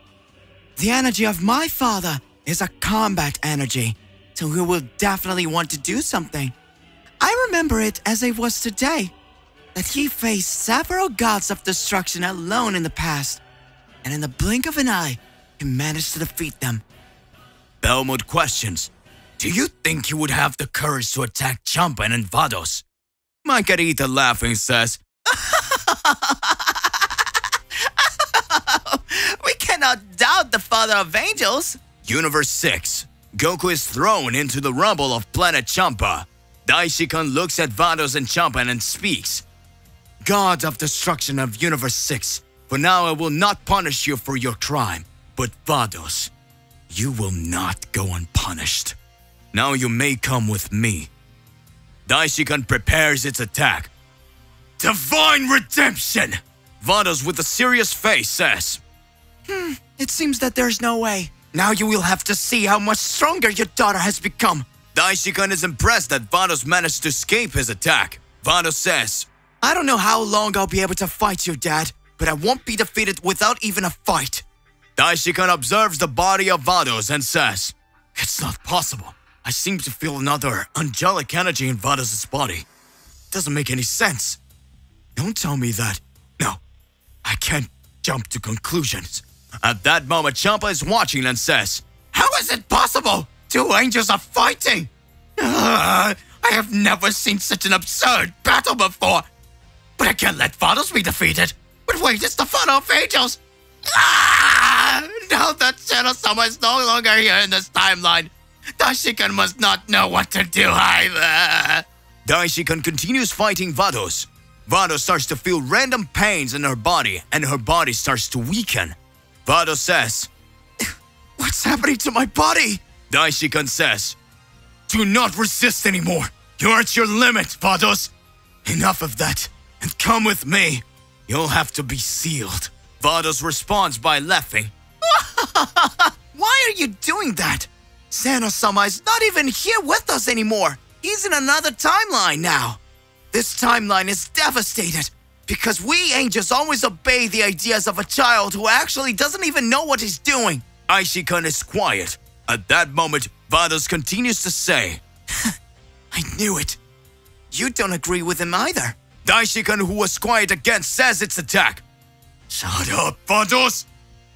The energy of my father is a combat energy, so he will definitely want to do something. I remember it as it was today, that he faced several gods of destruction alone in the past, and in the blink of an eye, he managed to defeat them. Belmont questions, do you think he would have the courage to attack Champan and Vados? Margarita laughing says, We cannot doubt the father of angels. Universe 6. Goku is thrown into the rubble of planet Champa. Daishikan looks at Vados and Champan and speaks. God of destruction of Universe 6, for now I will not punish you for your crime. But Vados, you will not go unpunished. Now you may come with me. Daishikan prepares its attack. Divine redemption! Vados with a serious face says, It seems that there's no way. now you will have to see how much stronger your daughter has become. Daishikan is impressed that Vados managed to escape his attack. Vados says, I don't know how long I'll be able to fight you, Dad, but I won't be defeated without even a fight. Daishikan observes the body of Vados and says, it's not possible. I seem to feel another angelic energy in Vados' body. Doesn't make any sense. Don't tell me that. No, I can't jump to conclusions. At that moment, Champa is watching and says, how is it possible? Two angels are fighting! I have never seen such an absurd battle before. But I can't let Vados be defeated. But wait, it's the father of angels! Now that Shadow-sama is no longer here in this timeline, Daishikan must not know what to do either. Daishikan continues fighting Vados. Vados starts to feel random pains in her body, and her body starts to weaken. Vados says, what's happening to my body? Daishikan says, do not resist anymore. You're at your limit, Vados. Enough of that, and come with me. You'll have to be sealed. Vados responds by laughing. Why are you doing that? Sano-sama is not even here with us anymore. He's in another timeline now. This timeline is devastated because we angels always obey the ideas of a child who actually doesn't even know what he's doing. Daishikan is quiet. At that moment, Vados continues to say, I knew it. You don't agree with him either. Daishikan, who was quiet again, says its attack. Shut up, Vados!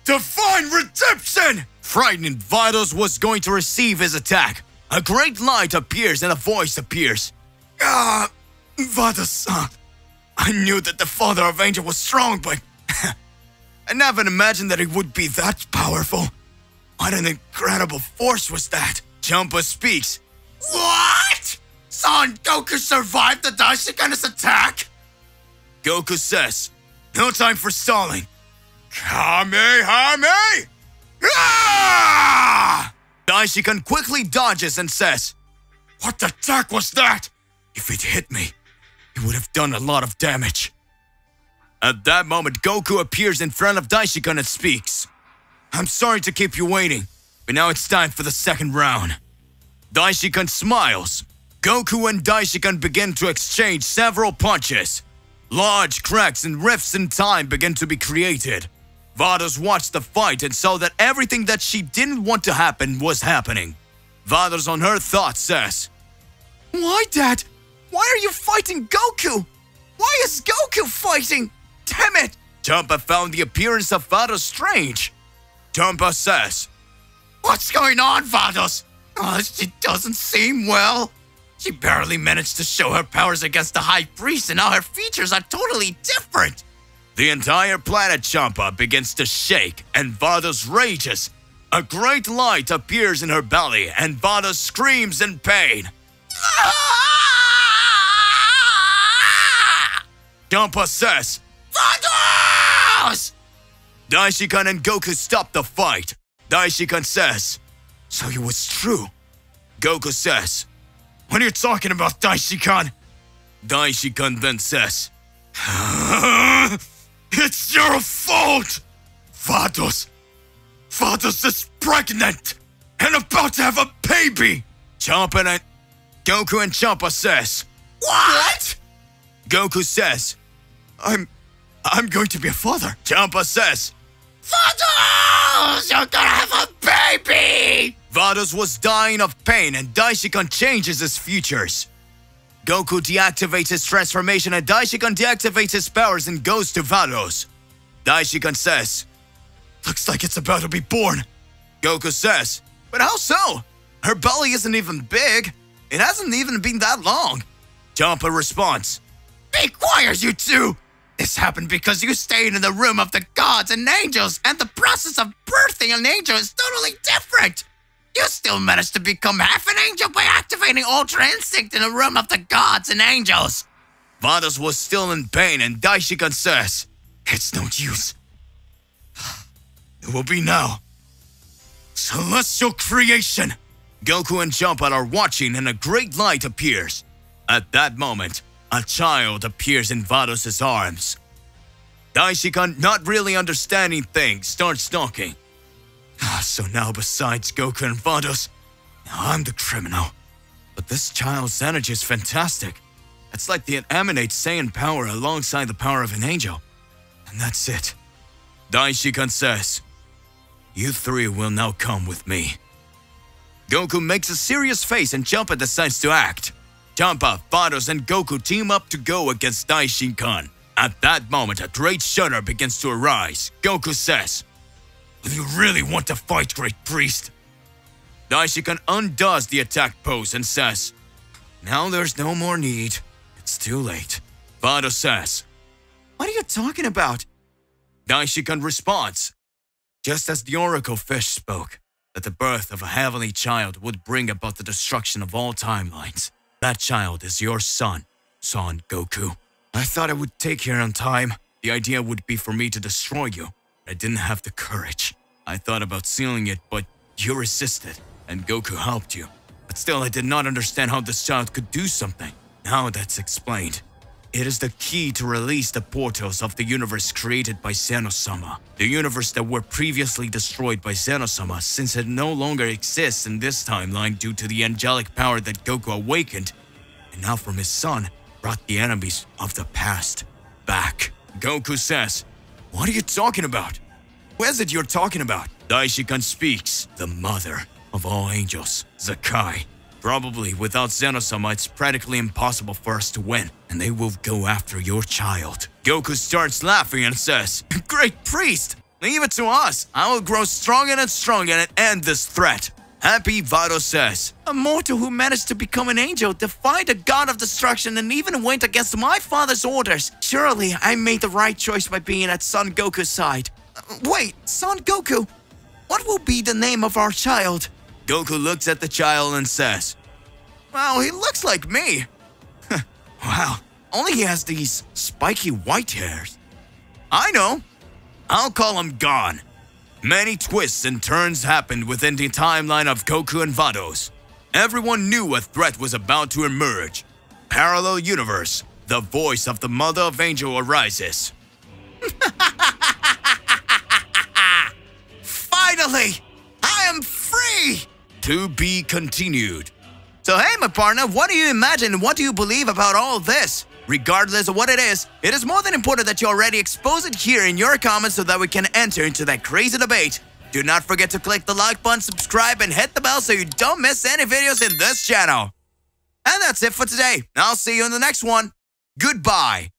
Divine redemption! Frightened, Vados was going to receive his attack. A great light appears and a voice appears. Vados, I knew that the father of angel was strong, but I never imagined that it would be that powerful. What an incredible force was that? Champa speaks. What? Son, Goku survived the Daishikan's attack? Goku says, no time for stalling. Kamehame! Ah! Daishikan quickly dodges and says, what attack was that? If it hit me, it would have done a lot of damage. At that moment, Goku appears in front of Daishikan and speaks. I'm sorry to keep you waiting, but now it's time for the second round. Daishikan smiles. Goku and Daishikan begin to exchange several punches. Large cracks and rifts in time begin to be created. Vados watched the fight and saw that everything that she didn't want to happen was happening. Vados on her thought says, why, Dad? Why are you fighting Goku? Why is Goku fighting? Damn it! Champa found the appearance of Vados strange. Champa says, what's going on, Vados? She doesn't seem well. She barely managed to show her powers against the High Priest and now her features are totally different. The entire planet Champa begins to shake, and Vados rages. A great light appears in her belly, and Vados screams in pain. Champa says, Vados! Daishikan and Goku stop the fight. Daishikan says, so it was true. Goku says, what are you talking about, Daishikan? Daishikan then says, it's your fault! Vados is pregnant and about to have a baby! Goku and Champa says, What? Goku says, I'm going to be a father. Champa says, Vados! You're gonna have a baby! Vados was dying of pain and Daishikan changes his futures. Goku deactivates his transformation and Daishikan deactivates his powers and goes to Vados. Daishikan says, looks like it's about to be born. Goku says, but how so? Her belly isn't even big. It hasn't even been that long. Champa responds, Be quiet, you two! This happened because you stayed in the room of the gods and angels, and the process of birthing an angel is totally different! You still managed to become half an angel by activating Ultra Instinct in the room of the gods and angels! Vados was still in pain and Daishikan says, it's no use. It will be now. Celestial creation! Goku and Champa are watching and a great light appears. At that moment, a child appears in Vados' arms. Daishikan, not really understanding things, starts knocking. So now besides Goku and Vados, I'm the criminal. But this child's energy is fantastic. It's like the emanate Saiyan power alongside the power of an angel. And that's it. Daishikan says, you three will now come with me. Goku makes a serious face and Champa decides to act. Champa, Vados, and Goku team up to go against Daishikan. At that moment, a great shudder begins to arise. Goku says, do you really want to fight, Great Priest? Daishikan undoes the attack pose and says, now there's no more need. It's too late. Vados says, what are you talking about? Daishikan responds, just as the Oracle Fish spoke, that the birth of a heavenly child would bring about the destruction of all timelines. That child is your son, Son Goku. I thought I would take here on time. The idea would be for me to destroy you. I didn't have the courage. I thought about sealing it, but you resisted, and Goku helped you. But still, I did not understand how this child could do something. Now that's explained. It is the key to release the portals of the universe created by Zeno-sama. The universe that were previously destroyed by Zeno-sama, since it no longer exists in this timeline due to the angelic power that Goku awakened, and now from his son, brought the enemies of the past back. Goku says, what are you talking about? Who is it you're talking about? Daishikan speaks, the mother of all angels, Zakai. Probably without Zeno-sama, it's practically impossible for us to win, and they will go after your child. Goku starts laughing and says, Great Priest, leave it to us. I will grow stronger and stronger and end this threat. Happy Vados says, a mortal who managed to become an angel, defied the god of destruction, and even went against my father's orders. Surely I made the right choice by being at Son Goku's side. Wait, Son Goku, what will be the name of our child? Goku looks at the child and says, well, he looks like me. Wow, only he has these spiky white hairs. I know. I'll call him Gon. Many twists and turns happened within the timeline of Goku and Vados. Everyone knew a threat was about to emerge. Parallel universe, the voice of the Mother of Angel arises. Finally, I am free! To be continued. So hey, my partner, what do you imagine? What do you believe about all this? Regardless of what it is more than important that you already expose it here in your comments so that we can enter into that crazy debate. Do not forget to click the like button, subscribe, and hit the bell so you don't miss any videos in this channel. And that's it for today. I'll see you in the next one. Goodbye.